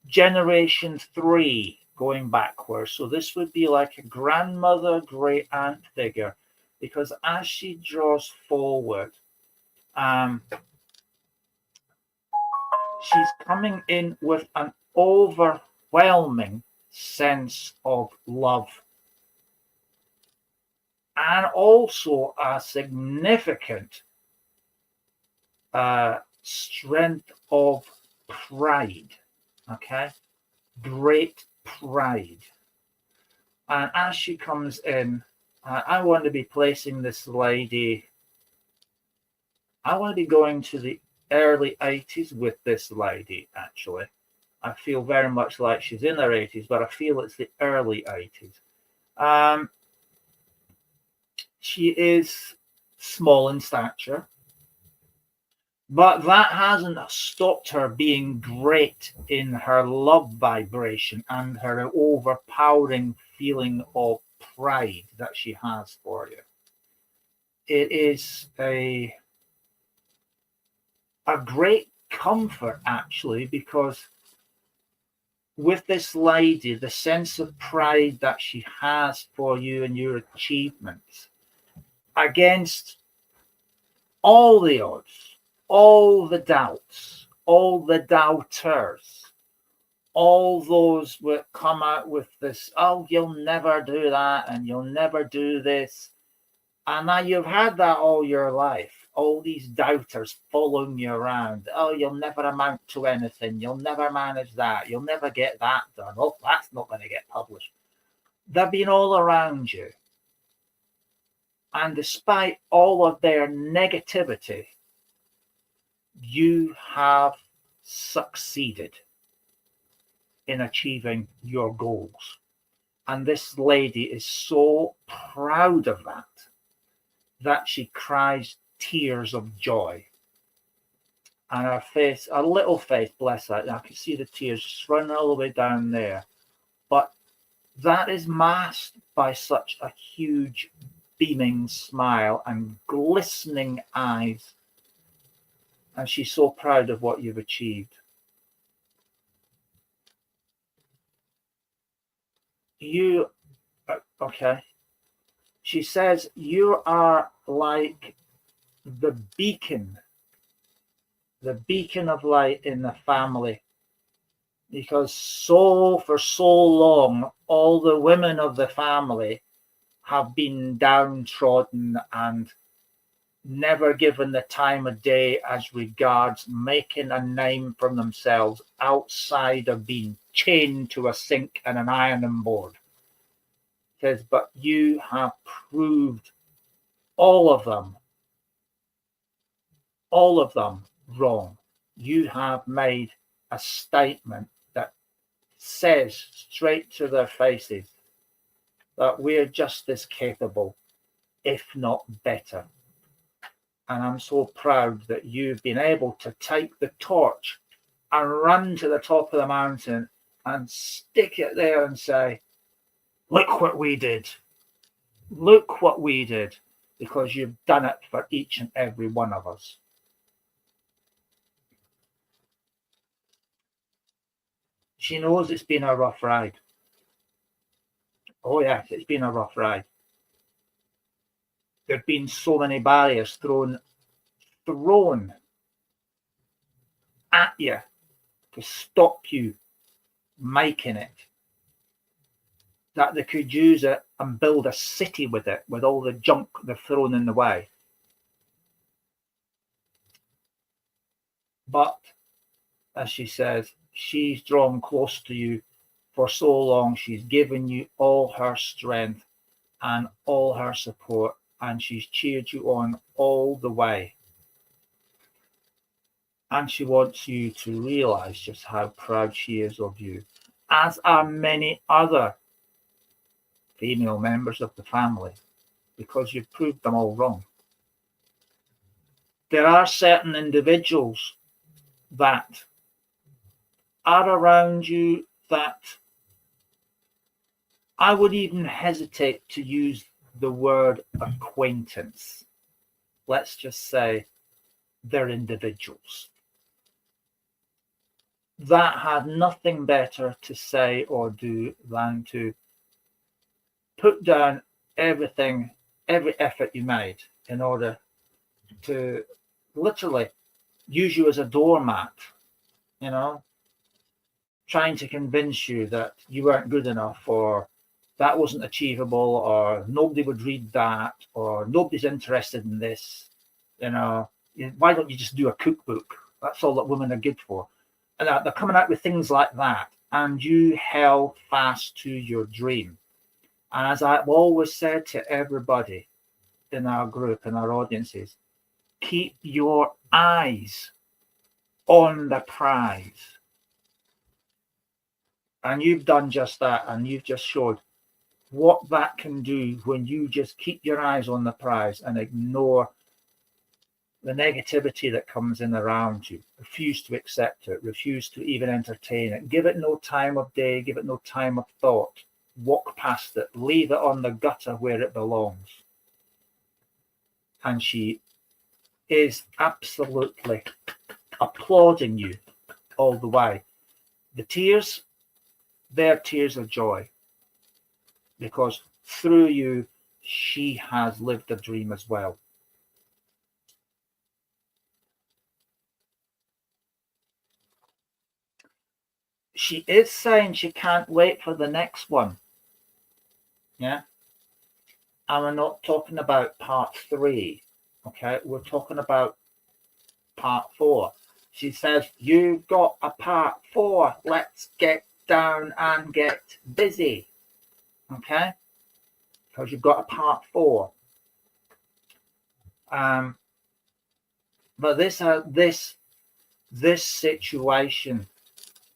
generation 3, going backwards. So this would be like a grandmother, great aunt figure, because as she draws forward, She's coming in with an overwhelming sense of love and also a significant strength of pride. Okay, great pride. And as she comes in, I want to be placing this lady. I want to be going to the early 80s with this lady, actually. I feel very much like she's in her 80s, but I feel it's the early 80s. She is small in stature, but that hasn't stopped her being great in her love vibration and her overpowering feeling of pride that she has for you. It is a great comfort, actually, because with this lady, the sense of pride that she has for you and your achievements against all the odds, all the doubts, all the doubters, all those that come out with this, oh, you'll never do that and you'll never do this. And now you've had that all your life. All these doubters following you around. Oh, you'll never amount to anything. You'll never manage that. You'll never get that done. Oh, that's not going to get published. They've been all around you. And despite all of their negativity, you have succeeded in achieving your goals. And this lady is so proud of that she cries tears of joy. And her face, her little face, bless her, I can see the tears just running all the way down there. But that is masked by such a huge beaming smile and glistening eyes. And she's so proud of what you've achieved. Okay. She says you are like the beacon of light in the family, because for so long all the women of the family have been downtrodden and never given the time of day as regards making a name for themselves outside of being chained to a sink and an ironing board. It says, but you have proved all of them wrong. You have made a statement that says straight to their faces that we're just as capable, if not better. And I'm so proud that you've been able to take the torch and run to the top of the mountain and stick it there and say, look what we did. Look what we did, because you've done it for each and every one of us. She knows it's been a rough ride. Oh, yes, it's been a rough ride. There have been so many barriers thrown at you to stop you making it, that they could use it and build a city with it, with all the junk they've thrown in the way. But, as she says, she's drawn close to you for so long. She's given you all her strength and all her support, and she's cheered you on all the way. And she wants you to realize just how proud she is of you, as are many other female members of the family, because you've proved them all wrong. There are certain individuals that are around you that I would even hesitate to use the word acquaintance. Let's just say they're individuals that had nothing better to say or do than to put down everything, every effort you made in order to literally use you as a doormat, you know, trying to convince you that you weren't good enough, or that wasn't achievable, or nobody would read that, or nobody's interested in this. You know, why don't you just do a cookbook? That's all that women are good for. And they're coming out with things like that. And you held fast to your dream. And as I've always said to everybody in our group, in our audiences, keep your eyes on the prize. And you've done just that. And you've just showed what that can do when you just keep your eyes on the prize and ignore the negativity that comes in around you. Refuse to accept it. Refuse to even entertain it. Give it no time of day. Give it no time of thought. Walk past it. Leave it on the gutter where it belongs. And she is absolutely applauding you all the way. The tears, they're tears of joy. Because through you, she has lived a dream as well. She is saying she can't wait for the next one. Yeah. And we're not talking about part 3. Okay. We're talking about part 4. She says, you've got a part 4. Let's get down and get busy. Okay. Because you've got a part 4. But this situation,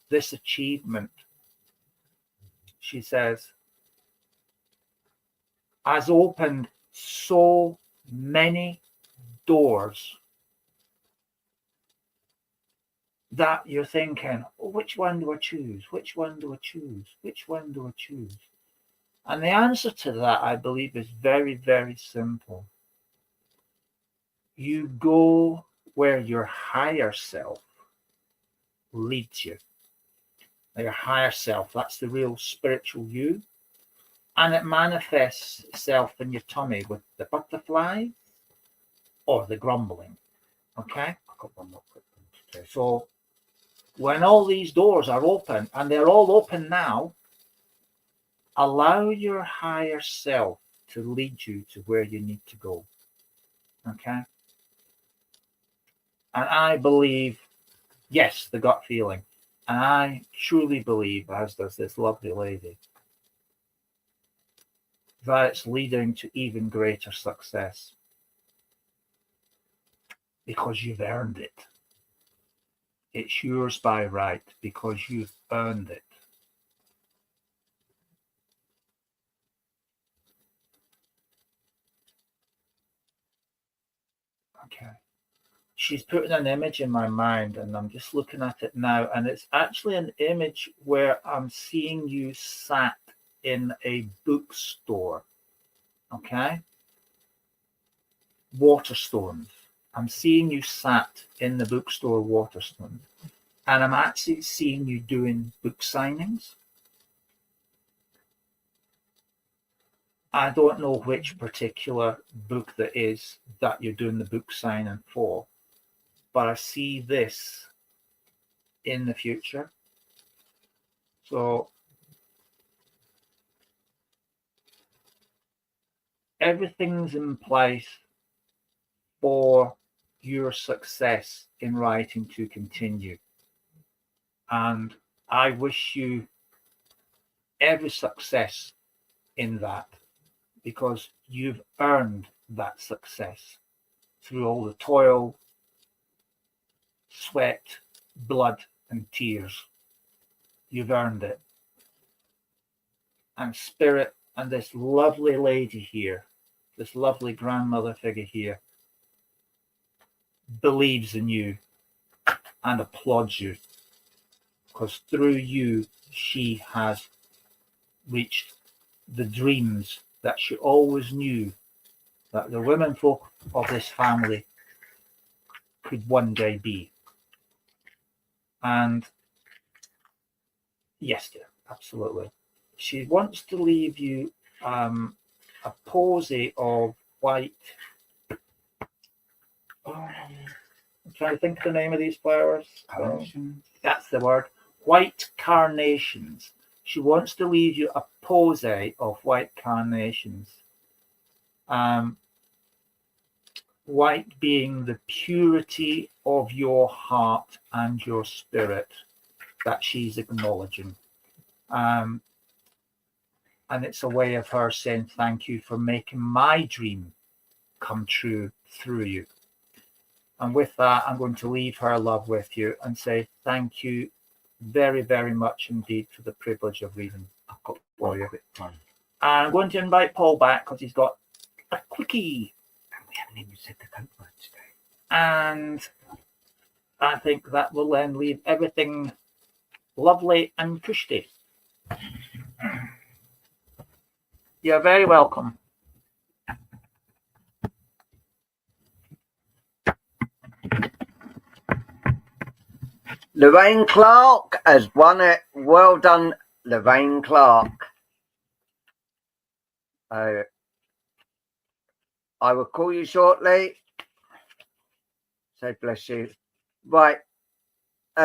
this achievement, she says, has opened so many doors that you're thinking, oh, which one do I choose? Which one do I choose? Which one do I choose? And the answer to that, I believe, is very, very simple. You go where your higher self leads you. Your higher self, that's the real spiritual you. And it manifests itself in your tummy with the butterflies or the grumbling. Okay? I've got one more quick one to do. So when all these doors are open, and they're all open now, allow your higher self to lead you to where you need to go. Okay? And I believe, yes, the gut feeling. And I truly believe, as does this lovely lady, that it's leading to even greater success. Because you've earned it. It's yours by right because you've earned it. Okay. She's putting an image in my mind and I'm just looking at it now. And it's actually an image where I'm seeing you sat in a bookstore. Okay. Waterstones. I'm seeing you sat in the bookstore Waterstones. And I'm actually seeing you doing book signings. I don't know which particular book that is that you're doing the book signing for, but I see this in the future. So everything's in place for your success in writing to continue. And I wish you every success in that, because you've earned that success through all the toil, sweat, blood, and tears. You've earned it. And Spirit and this lovely lady here, this lovely grandmother figure here, believes in you and applauds you, because through you she has reached the dreams that she always knew that the women folk of this family could one day be. And yes, dear, absolutely. She wants to leave you a posy of white. I'm trying to think of the name of these flowers. Carnation. That's the word. White carnations. She wants to leave you a posy of white carnations. White being the purity of your heart and your spirit that she's acknowledging. And it's a way of her saying thank you for making my dream come true through you. And with that, I'm going to leave her love with you and say thank you very, very much indeed for the privilege of reading for you. And I'm going to invite Paul back because he's got a quickie. And we haven't even said the code word today. And I think that will then leave everything lovely and cushy. You're very welcome. Lorraine Clark has won it. Well done, Lorraine Clark. I will call you shortly. So bless you. Right.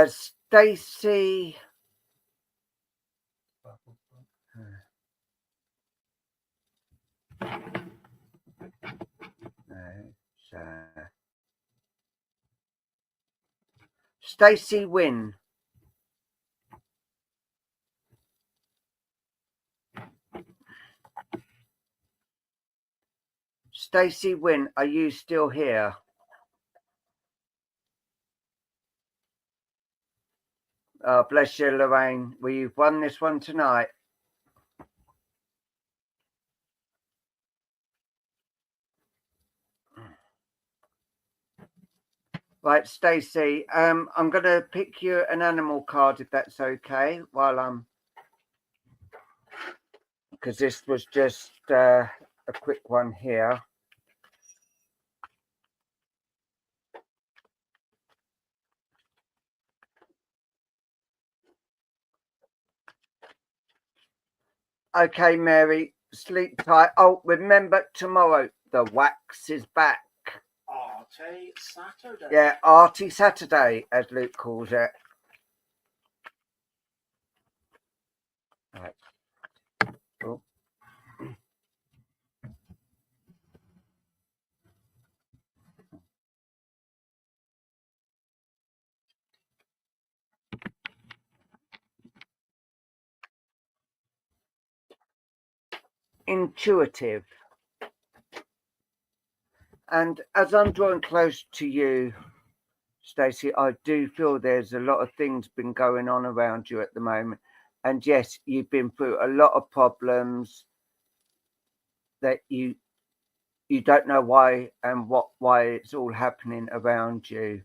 Stacey. Stacey Wynn. Stacey Wynn, are you still here? Oh, bless you, Lorraine. Well, you've won this one tonight. Right, Stacey, I'm going to pick you an animal card, if that's okay, while I'm... Because this was just a quick one here. Okay, Mary, sleep tight. Oh, remember, tomorrow, the wax is back. Arty Saturday. Yeah, Arty Saturday, as Luke calls it. Right. Oh. Intuitive. And as I'm drawing close to you, Stacey, I do feel there's a lot of things been going on around you at the moment. And yes, you've been through a lot of problems that you don't know why and why it's all happening around you.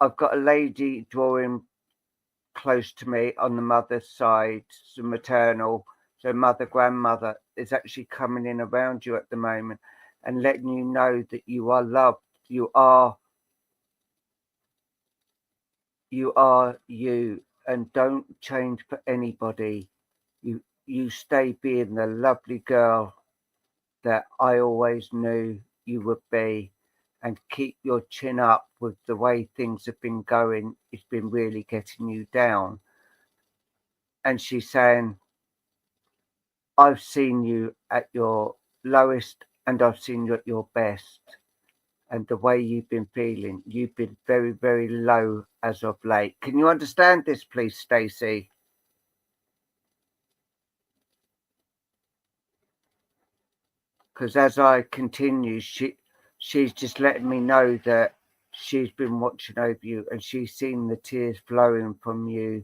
I've got a lady drawing close to me on the mother's side, so maternal, so mother, grandmother is actually coming in around you at the moment and letting you know that you are loved. You are you, and don't change for anybody. You stay being the lovely girl that I always knew you would be, and keep your chin up. With the way things have been going, it's been really getting you down. And she's saying, I've seen you at your lowest and I've seen you at your best. And the way you've been feeling, you've been very, very low as of late. Can you understand this, please, Stacey? Because as I continue, she's just letting me know that she's been watching over you and she's seen the tears flowing from you.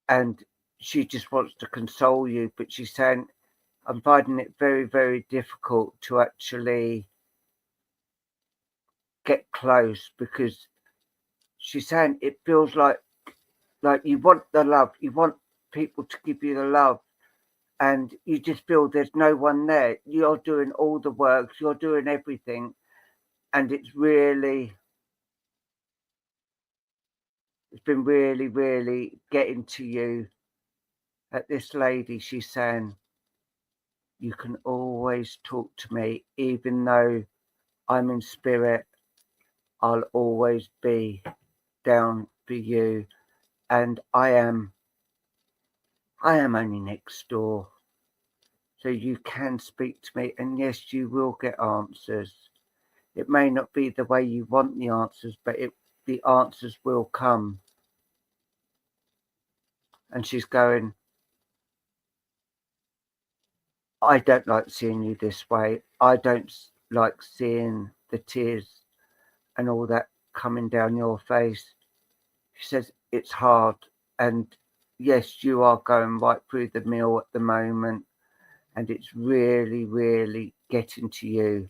And she just wants to console you. But she's saying, I'm finding it very, very difficult to actually get close, because she's saying it feels like you want the love, you want people to give you the love, and you just feel there's no one there. You're doing all the work, you're doing everything, and it's been really, really getting to you. At this lady, she's saying, you can always talk to me, even though I'm in spirit, I'll always be down for you, and I am only next door, so you can speak to me, and yes, you will get answers. It may not be the way you want the answers, but the answers will come. And she's going, I don't like seeing you this way. I don't like seeing the tears and all that coming down your face. She says, it's hard. And yes, you are going right through the mill at the moment. And it's really, really getting to you.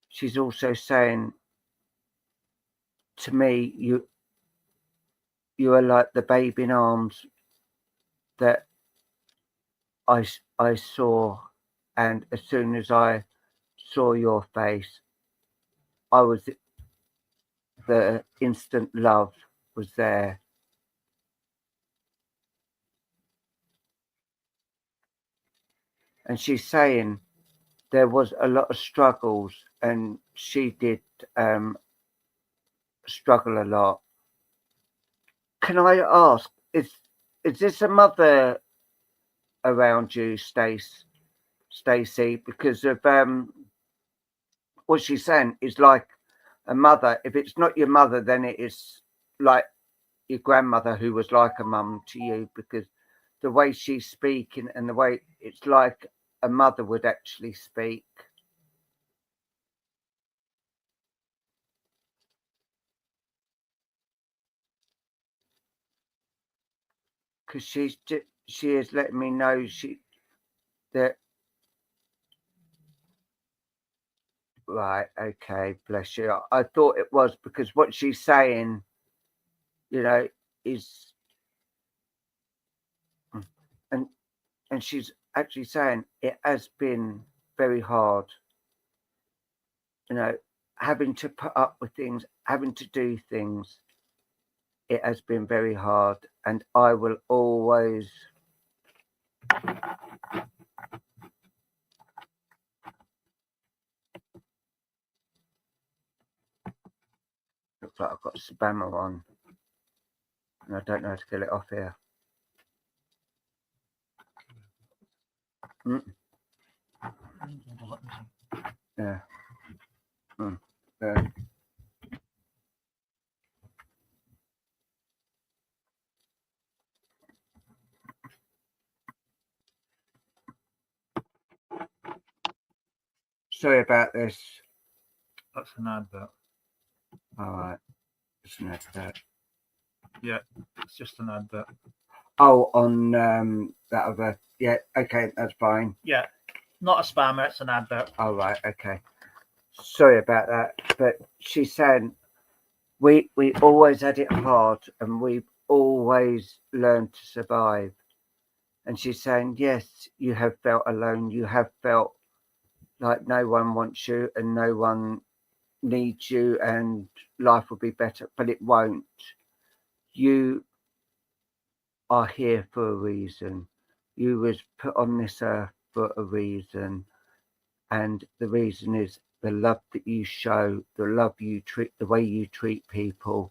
She's also saying to me, you are like the babe in arms that I saw. And as soon as I saw your face, the instant love was there. And she's saying there was a lot of struggles, and she did struggle a lot. Can I ask, is this a mother around you, Stacey? Because of what she's saying is like a mother. If it's not your mother, then it is like your grandmother, who was like a mum to you, because the way she's speaking and the way it's like a mother would actually speak. Because she is letting me know that right, okay, bless you. I thought it was because what she's saying, is and she's actually saying it has been very hard, having to put up with things, having to do things. It has been very hard, and I will always looks like I've got spammer on, and I don't know how to get it off here. Yeah. Yeah. Sorry about this. That's an advert. All right. It's an advert. Yeah, it's just an advert. Oh, on that other. Yeah, okay, that's fine. Yeah, not a spammer, it's an advert. All right, okay. Sorry about that. But she's saying we always had it hard, and we've always learned to survive. And she's saying, yes, you have felt alone. You have felt like no one wants you and no one needs you and life will be better, but it won't. You are here for a reason. You was put on this earth for a reason. And the reason is the love that you show, the love you treat, the way you treat people.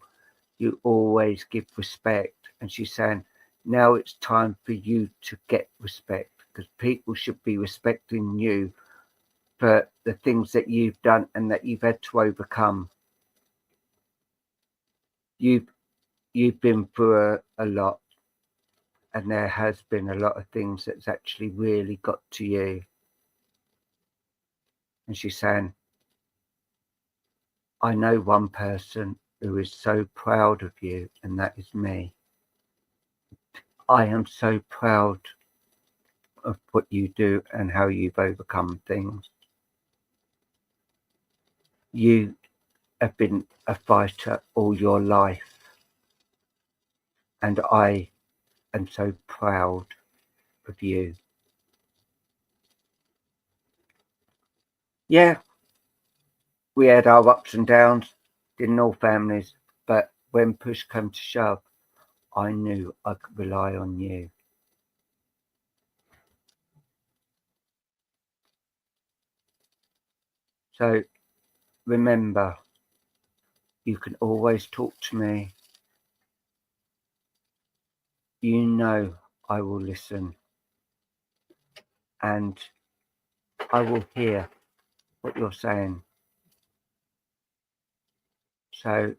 You always give respect. And she's saying, now it's time for you to get respect, because people should be respecting you for the things that you've done and that you've had to overcome. You've been through a lot, and there has been a lot of things that's actually really got to you. And she's saying, I know one person who is so proud of you, and that is me. I am so proud of what you do and how you've overcome things. You have been a fighter all your life, and I am so proud of you. Yeah, we had our ups and downs in all families, but when push came to shove, I knew I could rely on you. So remember, you can always talk to me. You know I will listen, and I will hear what you're saying. So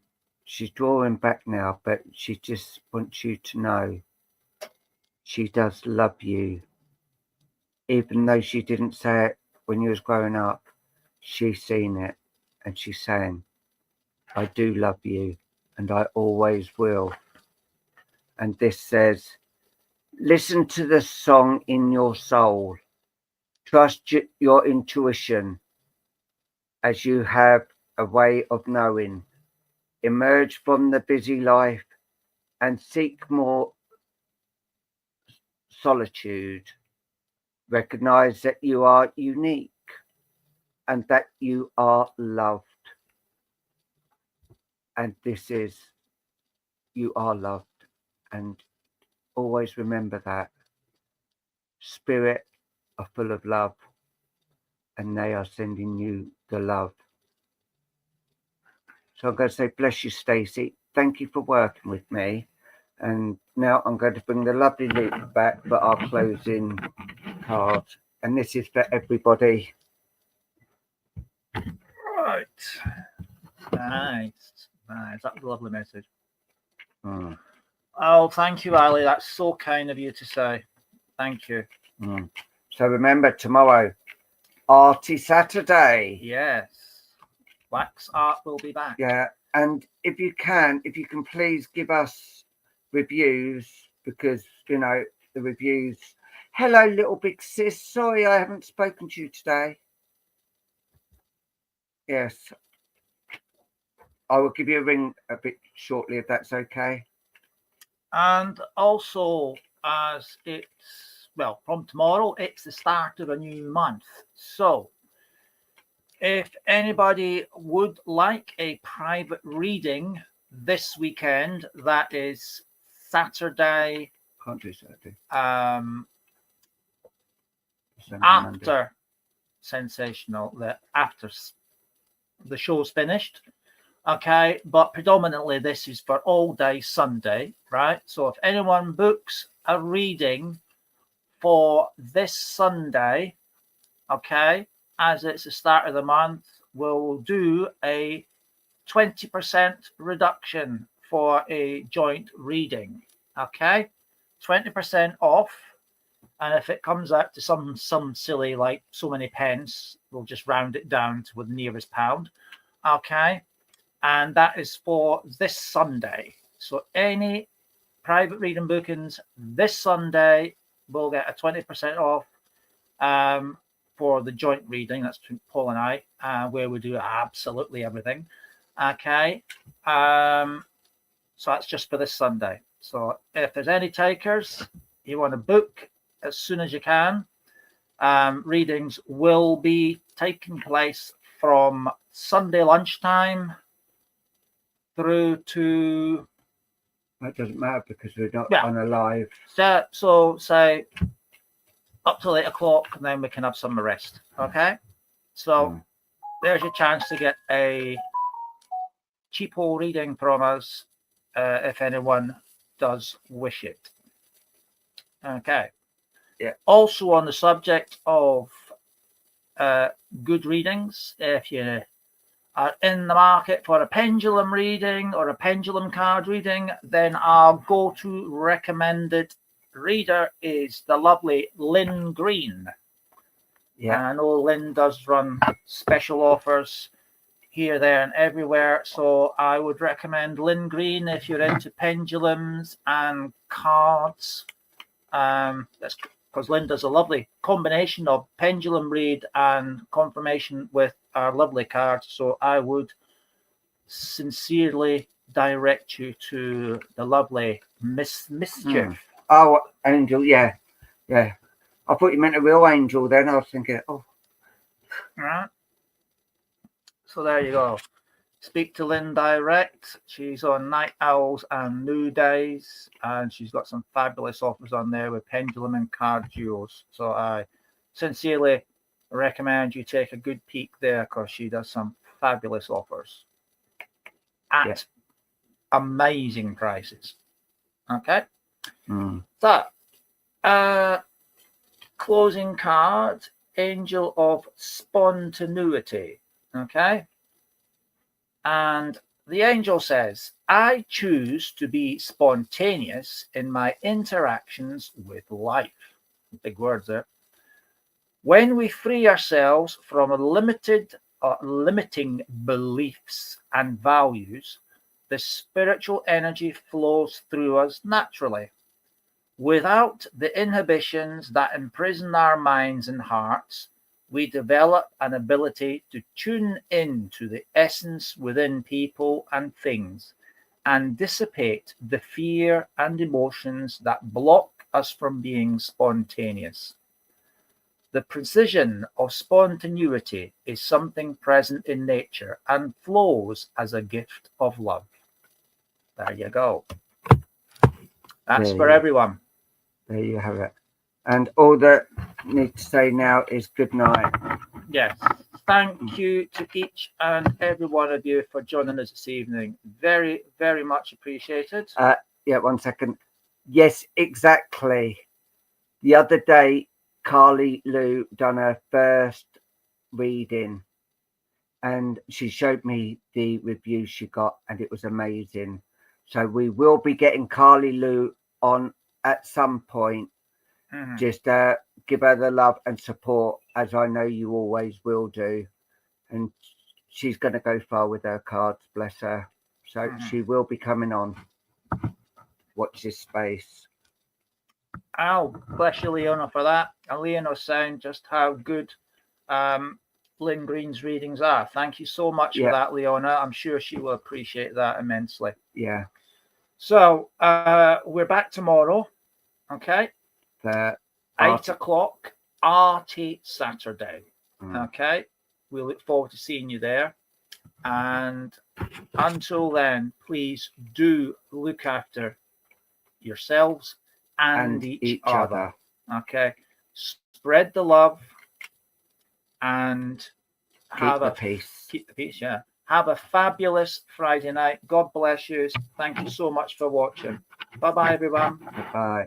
she's drawing back now, but she just wants you to know she does love you. Even though she didn't say it when you was growing up, she's seen it, and she's saying, I do love you, and I always will. And this says, listen to the song in your soul. Trust your intuition, as you have a way of knowing. Emerge from the busy life and seek more solitude. Recognize that you are unique and that you are loved. And this is, you are loved. And always remember that. Spirit are full of love, and they are sending you the love. So I'm going to say, bless you, Stacey. Thank you for working with me. And now I'm going to bring the lovely Luke back for our closing card. And this is for everybody. Right. Nice. That was a lovely message. Oh, thank you, Ali. That's so kind of you to say. Thank you. So remember, tomorrow, Arty Saturday. Yes. Wax Art will be back. Yeah. And if you can please give us reviews, because, you know, the reviews. Hello, little big sis. Sorry I haven't spoken to you today. Yes. I will give you a ring a bit shortly, if that's okay. And also, as it's, well, from tomorrow, it's the start of a new month. So if anybody would like a private reading this weekend, that is Saturday. Can't do Saturday. After Sensational, after the show's finished. Okay, but predominantly this is for all day Sunday, right? So if anyone books a reading for this Sunday, okay, as it's the start of the month, we'll do a 20% reduction for a joint reading. Okay, 20% off. And if it comes out to some silly, like so many pence, we'll just round it down to the nearest pound. Okay. And that is for this Sunday. So any private reading bookings this Sunday will get a 20% off for the joint reading. That's between Paul and I, where we do absolutely everything. Okay. So that's just for this Sunday. So if there's any takers, you want to book as soon as you can. Readings will be taking place from Sunday lunchtime through to... That doesn't matter because we're not on a live. So say up till 8 o'clock, and then we can have some rest. Okay? So there's your chance to get a cheapo reading from us if anyone does wish it. Okay. Yeah. Also on the subject of good readings, if you are in the market for a pendulum reading or a pendulum card reading, then our go-to recommended reader is the lovely Lynn Green. Yeah. I know Lynn does run special offers here, there, and everywhere. So I would recommend Lynn Green if you're into pendulums and cards. That's because Lynn does a lovely combination of pendulum read and confirmation with our lovely cards. So I would sincerely direct you to the lovely Mischief. Oh, Angel, yeah. I thought you meant a real angel then. I was thinking, oh. All right. So there you go. Speak to Lynn direct. She's on Night Owls and New Days, and she's got some fabulous offers on there with pendulum and card duos. So I sincerely I recommend you take a good peek there because she does some fabulous offers at amazing prices. Okay. So, closing card, Angel of Spontaneity. Okay. And the angel says, I choose to be spontaneous in my interactions with life. Big words there. When we free ourselves from limiting beliefs and values, the spiritual energy flows through us naturally. Without the inhibitions that imprison our minds and hearts, we develop an ability to tune in to the essence within people and things and dissipate the fear and emotions that block us from being spontaneous. The precision of spontaneity is something present in nature and flows as a gift of love. There you go. That's for everyone. There you have it. And all that I need to say now is good night. Yes. Thank you to each and every one of you for joining us this evening. Very, very much appreciated. Yeah, 1 second. Yes, exactly. The other day, Carly Lou done her first reading and she showed me the review she got and it was amazing. So we will be getting Carly Lou on at some point. Just give her the love and support, as I know you always will do. And she's going to go far with her cards, bless her. So she will be coming on. Watch this space. Oh, bless you, Leona, for that. And Leona saying just how good Lynn Green's readings are. Thank you so much for that, Leona. I'm sure she will appreciate that immensely. Yeah. So we're back tomorrow. Okay. 8 o'clock, Arty Saturday. Okay. We look forward to seeing you there. And until then, please do look after yourselves and each other. Okay. Spread the love and keep the peace. Keep the peace, yeah. Have a fabulous Friday night. God bless you. Thank you so much for watching. Bye-bye, everyone. Bye.